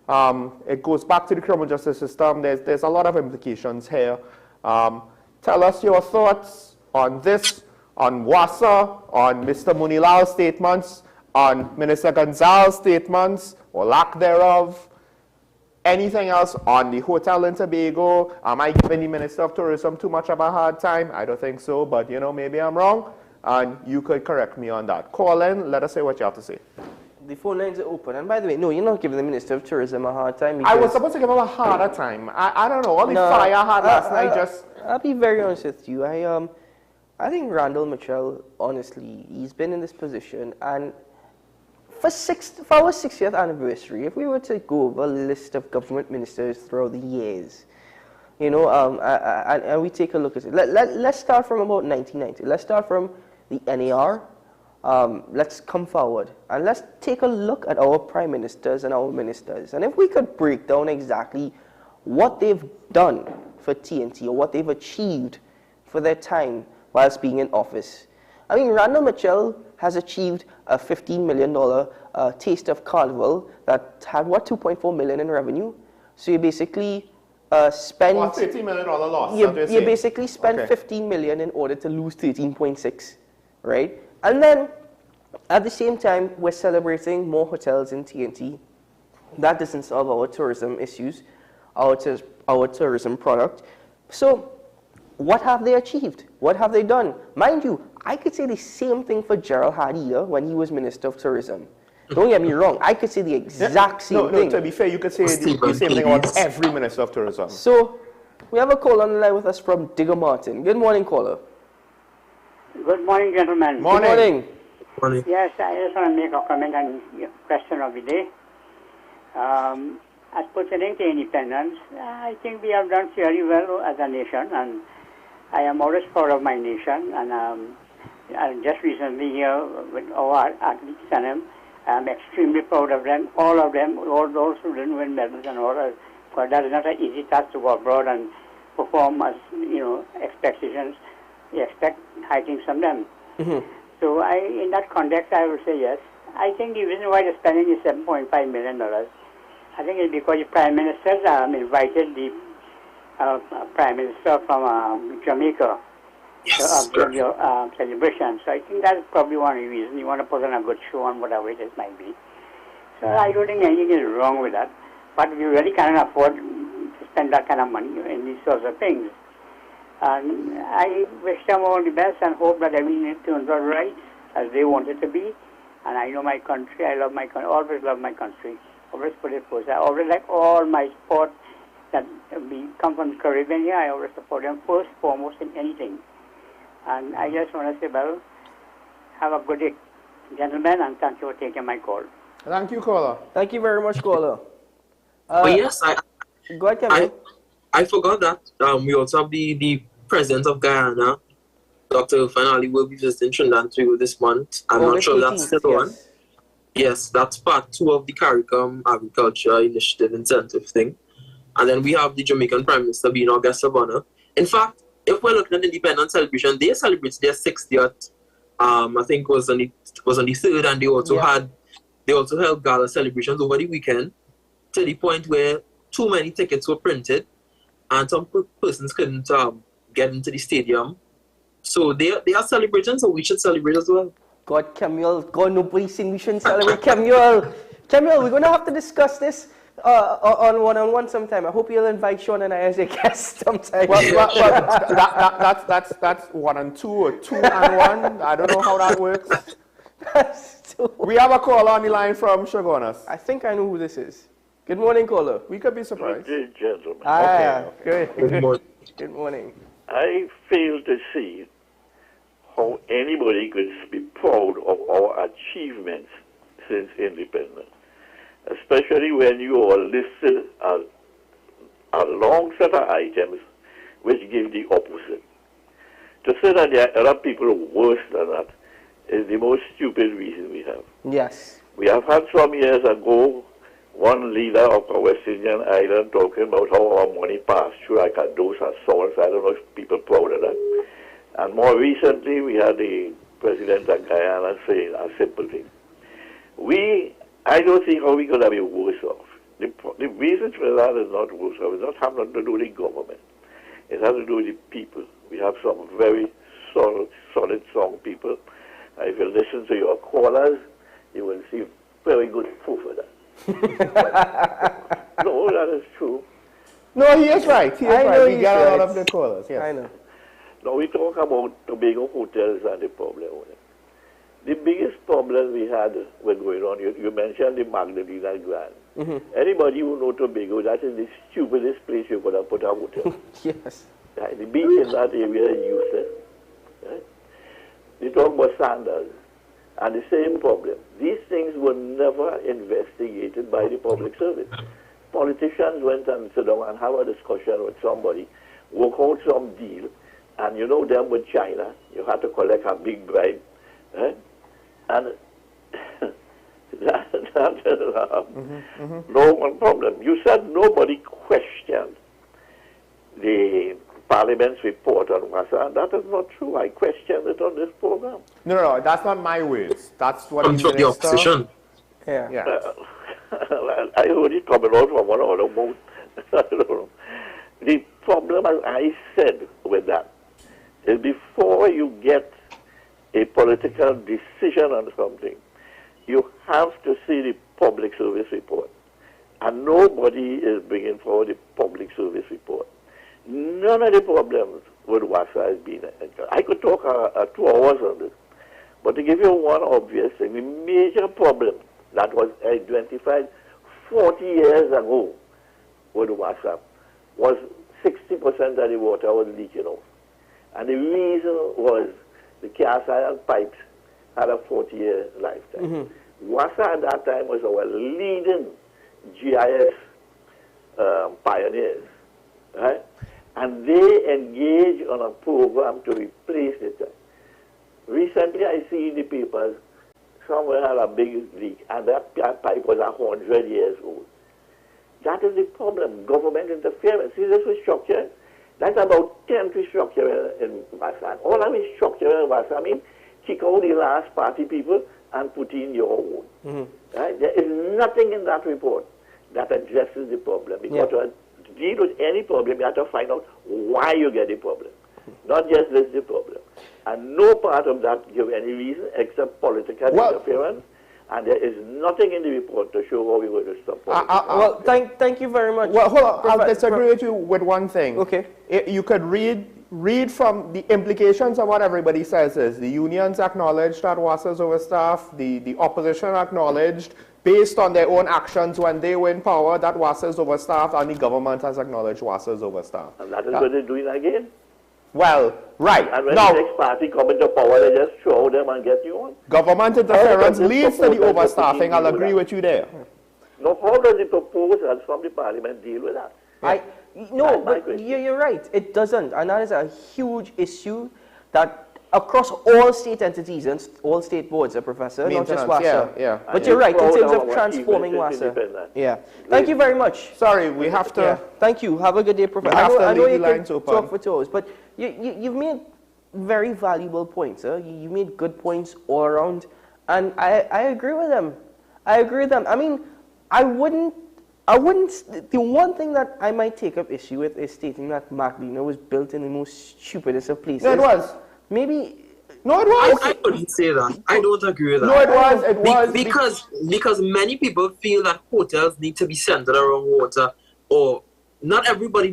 It goes back to the criminal justice system. There's a lot of implications here. Tell us your thoughts on this, on WASA, on Mr. Munilal's statements, on Minister Gonzalez's statements, or lack thereof. Anything else on the hotel in Tobago? Am I giving the Minister of Tourism too much of a hard time? I don't think so, but maybe I'm wrong, and you could correct me on that. Call in, let us say what you have to say. The phone lines are open, and by the way, no, you're not giving the Minister of Tourism a hard time. I was supposed to give him a harder time. I don't know, all the fire I had last night just... I'll be very honest with you. I think Randall Mitchell, honestly, he's been in this position, and for our 60th anniversary, if we were to go over a list of government ministers throughout the years, and we take a look at it. Let's start from about 1990. Let's start from the NAR. Let's come forward, and let's take a look at our prime ministers and our ministers. And if we could break down exactly what they've done for TNT, or what they've achieved for their time whilst being in office. I mean, Randall Mitchell has achieved a $15 million Taste of Carnival that had, $2.4 million in revenue. So you basically spend... $13 million loss. You basically spend $15 million in order to lose 13.6, right? And then, at the same time, we're celebrating more hotels in TNT. That doesn't solve our tourism issues, our tourism product. So, what have they achieved? What have they done? Mind you, I could say the same thing for Gerald Hadida when he was Minister of Tourism. Don't get me wrong, I could say the exact same thing. No, to be fair, you could say the same thing about every Minister of Tourism. So, we have a caller on the line with us from Digger Martin. Good morning, caller. Good morning, gentlemen. Morning. Good morning. Yes, I just want to make a comment on your question of the day. As pertaining to independence, I think we have done fairly well as a nation, and I am always proud of my nation. And just recently here with our athletes and I'm extremely proud of them, all those who didn't win medals and all. Because that is not an easy task to go abroad and perform as expectations. You expect high things from them. Mm-hmm. So in that context, I would say yes. I think the reason why they're spending is $7.5 million. I think it's because the Prime Minister invited the Prime Minister from Jamaica to your celebration. So I think that's probably one of the reasons. You want to put on a good show on whatever it is might be. So I don't think anything is wrong with that. But we really cannot afford to spend that kind of money in these sorts of things. And I wish them all the best and hope that everything turns out right as they want it to be. And I know my country. I love my country. Always love my country. Always put it first. I always like all my sport that we come from the Caribbean here. I always support them first, foremost in anything. And I just want to say, well, have a good day, gentlemen, and thank you for taking my call. Thank you, caller. Thank you very much, caller. Yes, go ahead, Kevin. I forgot that we also have the President of Guyana, Dr. Fanali, will be visiting Trinidad and Tobago this month. I'm not sure that's still on. Yes, that's part 2 of the CARICOM Agriculture Initiative Incentive thing. And then we have the Jamaican Prime Minister being our guest of honor. In fact, if we're looking at independence celebration, they celebrated their 60th. I think was on the 3rd, and they also held gala celebrations over the weekend, to the point where too many tickets were printed, and some persons couldn't get into the stadium. So they are celebrating, so we should celebrate as well. God, Kemuel, God, nobody's saying we shouldn't celebrate Kemuel. Kemuel, we're going to have to discuss this on one-on-one sometime. I hope you'll invite Sean and I as a guest sometime. Well, that's 1 and 2 or 2 and 1. I don't know how that works. We have a caller on the line from Shogunas. I think I know who this is. Good morning, caller. We could be surprised. Good day, gentlemen. Okay. Good morning. Good morning. I fail to see how anybody could be proud of our achievements since independence, especially when you all listed a long set of items which give the opposite. To say that there are other people worse than that is the most stupid reason we have. Yes. We have had some years ago one leader of a West Indian island talking about how our money passed through like a dose of salt. I don't know if people are proud of that. And more recently, we had the president of Guyana saying a simple thing. I don't see how we could have been worse off. The reason for that is not worse off. It does not have nothing to do with the government. It has to do with the people. We have some very solid, strong people. If you listen to your callers, you will see very good proof of that. No, that is true. No, he is right. He is right. We get a lot of the callers. Yes. I know. Now we talk about Tobago hotels and the problem with it. The biggest problem we had were going on, you mentioned the Magdalena Grand. Anybody who knows Tobago, that is the stupidest place you could have put a hotel. Yes. Right? The beach in that area is useless. Right? You talk about Sandals, and the same problem. These things were never investigated by the public service. Politicians went and sit down and have a discussion with somebody, work out some deal, and you know them with China, you had to collect a big bribe. Right? And that is no one problem. You said nobody questioned the Parliament's report on WASA. That is not true. I questioned it on this program. No, that's not my words. That's what the opposition. Yeah. I heard it coming out from one other mouth. I don't know. The problem, as I said with that, is before you get a political decision on something, you have to see the public service report. And nobody is bringing forward the public service report. None of the problems with WASA has been. I could talk 2 hours on this. But to give you one obvious thing, the major problem that was identified 40 years ago with WASA was 60% of the water was leaking out. And the reason was the cast iron pipes had a 40-year lifetime. WASA at that time was our leading GIS pioneers, right? And they engaged on a program to replace it. Recently, I see in the papers, somewhere had a big leak, and that pipe was 100 years old. That is the problem, government interference. See this restructuring? That's about 10 restructuring in WASA. All of restructuring in WASA, I mean, kick out the last party people and put in your own. Right? There is nothing in that report that addresses the problem. Because to deal with any problem, you have to find out why you get the problem. Not just this the problem. And no part of that give any reason except political interference. And there is nothing in the report to show how we're going to stop politics. Well, thank you very much. Well, hold on. I'll disagree with you with one thing. Okay. You could read from the implications of what everybody says is the unions acknowledged that WASA is overstaffed, the opposition acknowledged based on their own actions when they were in power that WASA is overstaffed, and the government has acknowledged WASA is overstaffed. And that is what they're doing again. Well, right. And when now, the next party come into power, they just throw them and get you on. Government interference leads to the overstaffing. I'll agree with you there. Now, how does the proposals from the Parliament deal with that? No, but you're right. It doesn't. And that is a huge issue that across all state entities and all state boards, Professor, not just WASA. Yeah. But you're right, in terms of transforming WASA. Yeah. Thank you very much. Sorry, we have to... Yeah. Thank you. Have a good day, Professor. I know you can talk for 2 hours, but you've made very valuable points. You made good points all around, and I agree with them. I mean, I wouldn't... The one thing that I might take up issue with is stating that Magdalena was built in the most stupidest of places. No, it was. Maybe... No, it was. I wouldn't say that. I don't agree with that. No, it was. It was. Because many people feel that hotels need to be centered around water, or not everybody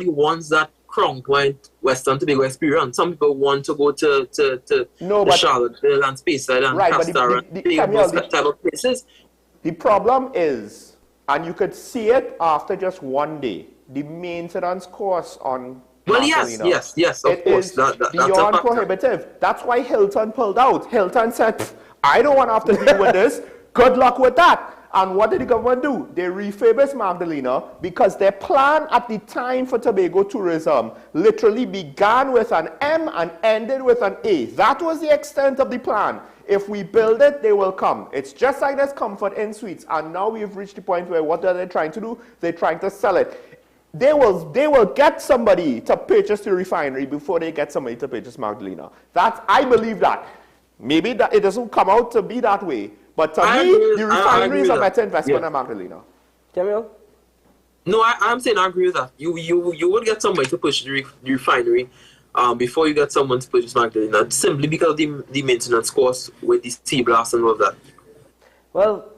wants that Crown Point, Western Tobago experience. Some people want to go to Charlottesville and Speyside and Castor and those type of places. The problem is, and you could see it after just one day, the maintenance costs on yes, of course. That's beyond prohibitive. That's why Hilton pulled out. Hilton said, I don't want to have to deal with this. Good luck with that. And what did the government do? They refurbished Magdalena because their plan at the time for Tobago tourism literally began with an M and ended with an A. That was the extent of the plan. If we build it, they will come. It's just like this Comfort Inn Suites. And now we've reached the point where what are they trying to do? They're trying to sell it. They will get somebody to purchase the refinery before they get somebody to purchase Magdalena. I believe that. Maybe that it doesn't come out to be that way. But to me, the refinery is a better investment than Magdalena. Samuel? No, I'm saying I agree with that. You would get somebody to push the refinery before you get someone to purchase Magdalena, simply because of the maintenance costs with the sea blast and all of that. Well,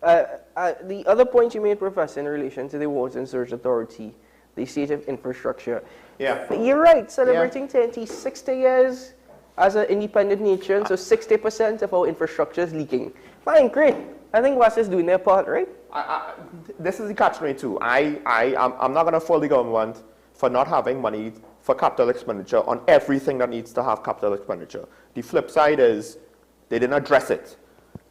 the other point you made, Professor, in relation to the Water and Sewerage Authority, the state of infrastructure. Yeah. But you're right, celebrating 60 years as an independent nation, so 60% of our infrastructure is leaking. Fine, great. I think WASA is doing their part, right? This is the catch-22. I'm not going to fault the government for not having money for capital expenditure on everything that needs to have capital expenditure. The flip side is they didn't address it.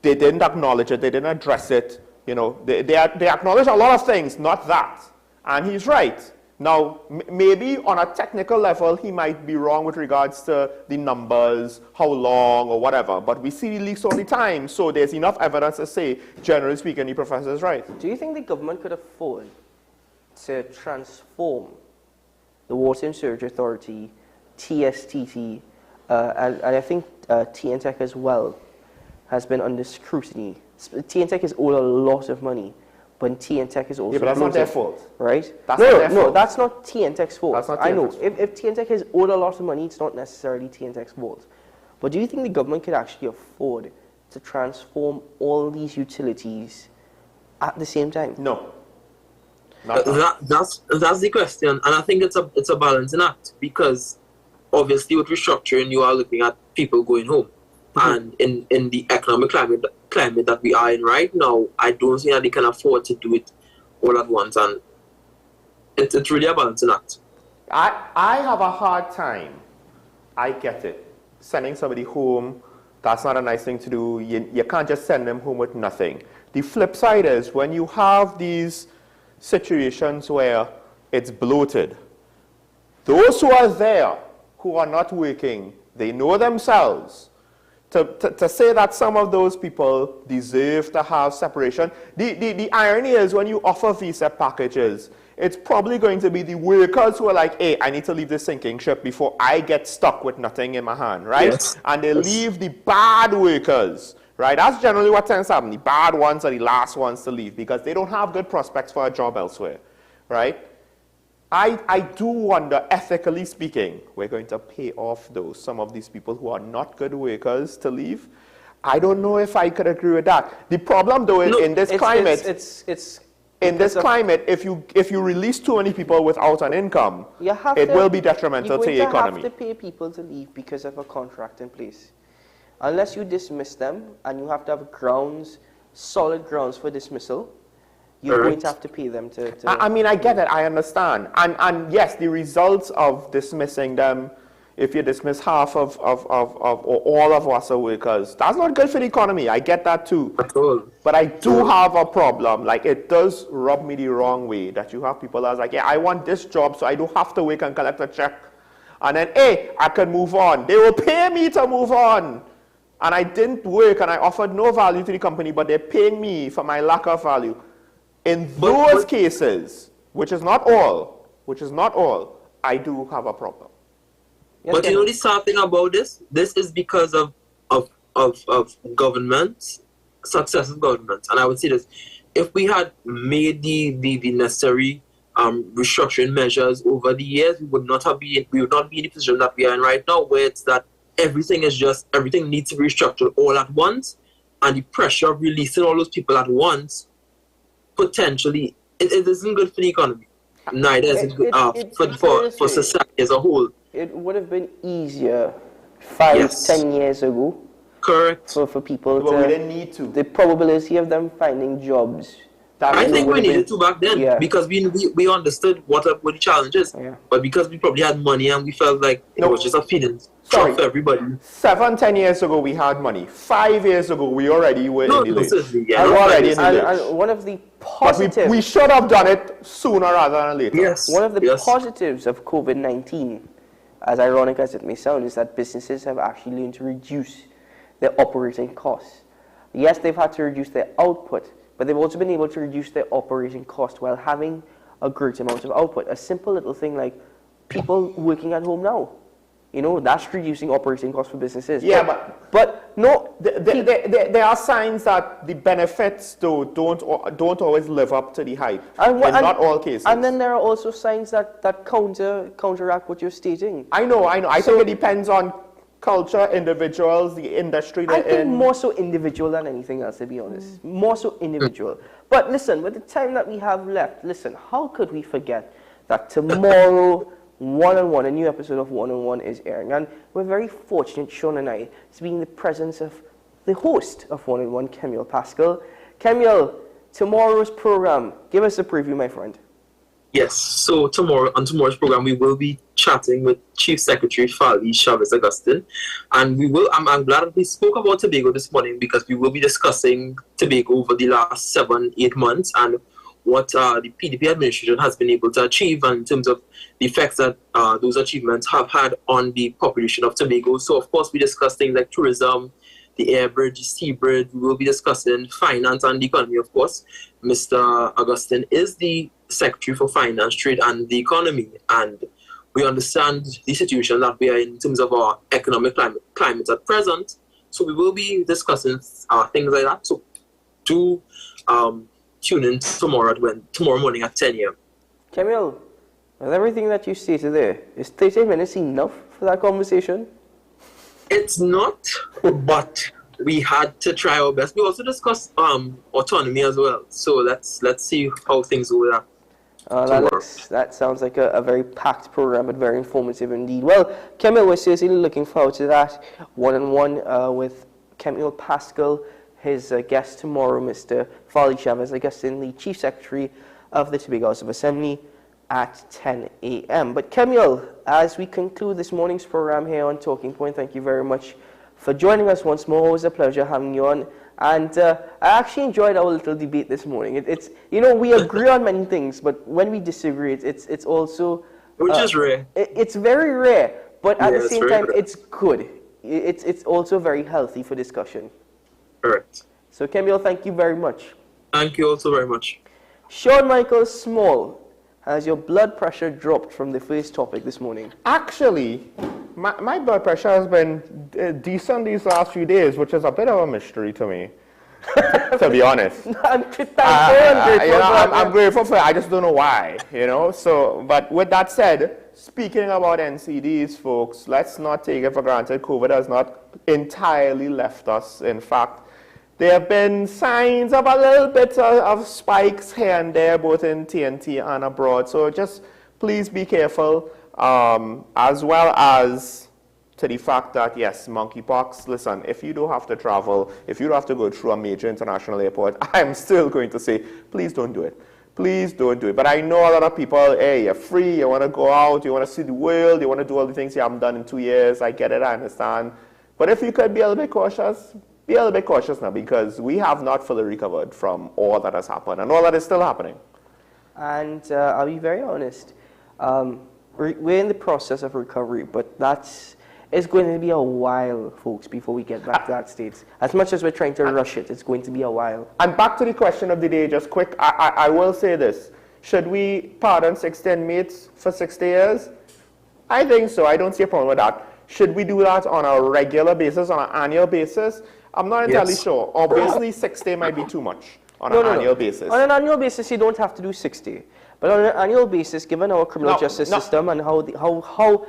They didn't acknowledge it. They didn't address it. You know, they acknowledge a lot of things, not that. And he's right. Now, maybe on a technical level, he might be wrong with regards to the numbers, how long, or whatever. But we see the leaks all the time, so there's enough evidence to say, generally speaking, the professor is right. Do you think the government could afford to transform the Water and Sewerage Authority, TSTT, and I think TNTech as well, has been under scrutiny? TNTech is owed a lot of money. But TNTech is also but that's not their fault. Right? No, that's not TNTech's fault. That's not I know. If TNTech has owed a lot of money, it's not necessarily TNTech's fault. But do you think the government could actually afford to transform all these utilities at the same time? No. That's the question, and I think it's a balancing act, because obviously with restructuring you are looking at people going home. And in the economic climate that we are in right now, I don't think that they can afford to do it all at once, and it's really a balancing act. I have a hard time, I get it, sending somebody home. That's not a nice thing to do. You can't just send them home with nothing. The flip side is when you have these situations where it's bloated, those who are there, who are not working, they know themselves. To say that some of those people deserve to have separation. The irony is when you offer visa packages, it's probably going to be the workers who are like, hey, I need to leave this sinking ship before I get stuck with nothing in my hand, right? Yes. And they leave the bad workers, right? That's generally what tends to happen. The bad ones are the last ones to leave because they don't have good prospects for a job elsewhere, right? I do wonder, ethically speaking, we're going to pay off some of these people who are not good workers to leave. I don't know if I could agree with that. The problem, though, is in this climate, if you release too many people without an income, it will be detrimental to the economy. You have to pay people to leave because of a contract in place. Unless you dismiss them, and you have to have grounds, solid grounds for dismissal, you're going to have to pay them to... I mean, I get it. I understand. And yes, the results of dismissing them, if you dismiss half of or all of WASA workers, that's not good for the economy. I get that too. But I do have a problem. Like, it does rub me the wrong way that you have people that's like, yeah, I want this job, so I don't have to work and collect a check. And then, hey, I can move on. They will pay me to move on. And I didn't work and I offered no value to the company, but they're paying me for my lack of value. In those cases, which is not all, I do have a problem. Yes, but you know the sad thing about this? This is because of governments, successive governments. And I would say this, if we had made the necessary restructuring measures over the years, we would not be in the position that we are in right now, where it's that everything needs to be restructured all at once, and the pressure of releasing all those people at once, potentially, it isn't good for the economy. Neither is it good for society as a whole. It would have been easier 5-10 years ago. Correct. For people but we didn't need to. The probability of them finding jobs. I think we needed to back then because we understood what the challenge is. Yeah. But because we probably had money and we felt like it was just a feeding for everybody. 7-10 years ago we had money. 5 years ago we already were in the list. And one of the positives... We should have done it sooner rather than later. Yes. One of the positives of COVID-19, as ironic as it may sound, is that businesses have actually learned to reduce their operating costs. Yes, they've had to reduce their output, but they've also been able to reduce their operating cost while having a great amount of output. A simple little thing like people working at home now. You know, that's reducing operating costs for businesses. Yeah, but no, there are signs that the benefits though don't always live up to the hype in not all cases. And then there are also signs that counteract what you're stating. I know. I think it depends on culture, individuals, the industry they're in. I think more so individual than anything else, to be honest. More so individual. But listen, with the time that we have left, how could we forget that tomorrow, One-on-One, a new episode of One-on-One is airing. And we're very fortunate, Sean and I, to be in the presence of the host of One-on-One, Kemuel Pascal. Kemuel, tomorrow's program, give us a preview, my friend. Yes, so on tomorrow's program, we will be chatting with Chief Secretary Fali Chavez Augustin. And I'm glad that we spoke about Tobago this morning because we will be discussing Tobago over the last 7-8 months and what the PDP administration has been able to achieve in terms of the effects that those achievements have had on the population of Tobago. So, of course, we discussed things like tourism, the air bridge, sea bridge. We will be discussing finance and the economy, of course. Mr. Augustin is the Secretary for Finance, Trade and the Economy, and we understand the situation that we are in terms of our economic climate at present. So we will be discussing things like that. So do tune in tomorrow morning at 10 a.m. Kemuel, with everything that you stated there, is 30 minutes enough for that conversation? It's not, but we had to try our best. We also discussed autonomy as well. So let's see how things go with that. That sounds like a very packed program, but very informative indeed. Well, Kemuel, we're seriously looking forward to that one-on-one with Kemuel Pascal, his guest tomorrow, Mr. Fali Chavez Augustin, the Chief Secretary of the Tobago House of Assembly at 10 a.m. But Kemuel, as we conclude this morning's program here on Talking Point, thank you very much for joining us once more. It was a pleasure having you on. And I actually enjoyed our little debate this morning. It's we agree on many things, but when we disagree, it's also... Which is rare. It's very rare, but at the same time, it's good. It's also very healthy for discussion. Correct. So, Kemuel, thank you very much. Thank you also very much. Sean Michael Small, has your blood pressure dropped from the first topic this morning? Actually, my blood pressure has been decent these last few days, which is a bit of a mystery to me, to be honest. I'm grateful. I'm grateful for it. I just don't know why, So, but with that said, speaking about NCDs, folks, let's not take it for granted. COVID has not entirely left us. In fact, there have been signs of a little bit of spikes here and there, both in TNT and abroad. So just please be careful, as well as to the fact that, yes, monkeypox, listen, if you do have to travel, if you do have to go through a major international airport, I'm still going to say, please don't do it. Please don't do it. But I know a lot of people, hey, you're free, you want to go out, you want to see the world, you want to do all the things you haven't done in 2 years. I get it, I understand. But if you could be a little bit cautious, be a little bit cautious now, because we have not fully recovered from all that has happened and all that is still happening. And I'll be very honest. we're in the process of recovery, but it's going to be a while, folks, before we get back to that state. As much as we're trying to rush it, it's going to be a while. And back to the question of the day, just quick, I will say this. Should we pardon 60 inmates for 60 years? I think so. I don't see a problem with that. Should we do that on a regular basis, on an annual basis? I'm not entirely sure. Obviously, 60 might be too much on an annual basis. On an annual basis, you don't have to do 60. But on an annual basis, given our criminal justice system and how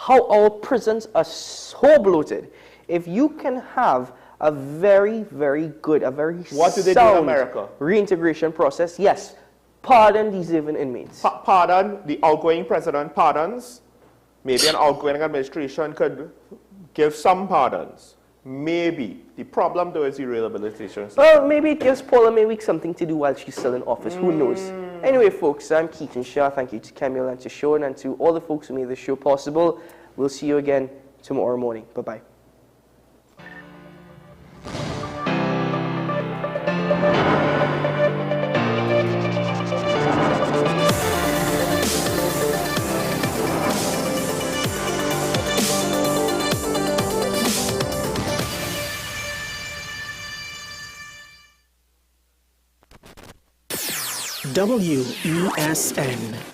our prisons are so bloated, if you can have a very, very good, a very what do they do in America? Reintegration process, yes, pardon deserving inmates. Pardon, the outgoing president pardons. Maybe an outgoing administration could give some pardons. Maybe. The problem, though, is the rehabilitation system. Well, maybe it gives Paula Mayweek something to do while she's still in office. Who knows? Anyway, folks, I'm Keaton Shah. Thank you to Camille and to Sean and to all the folks who made this show possible. We'll see you again tomorrow morning. Bye-bye. WESN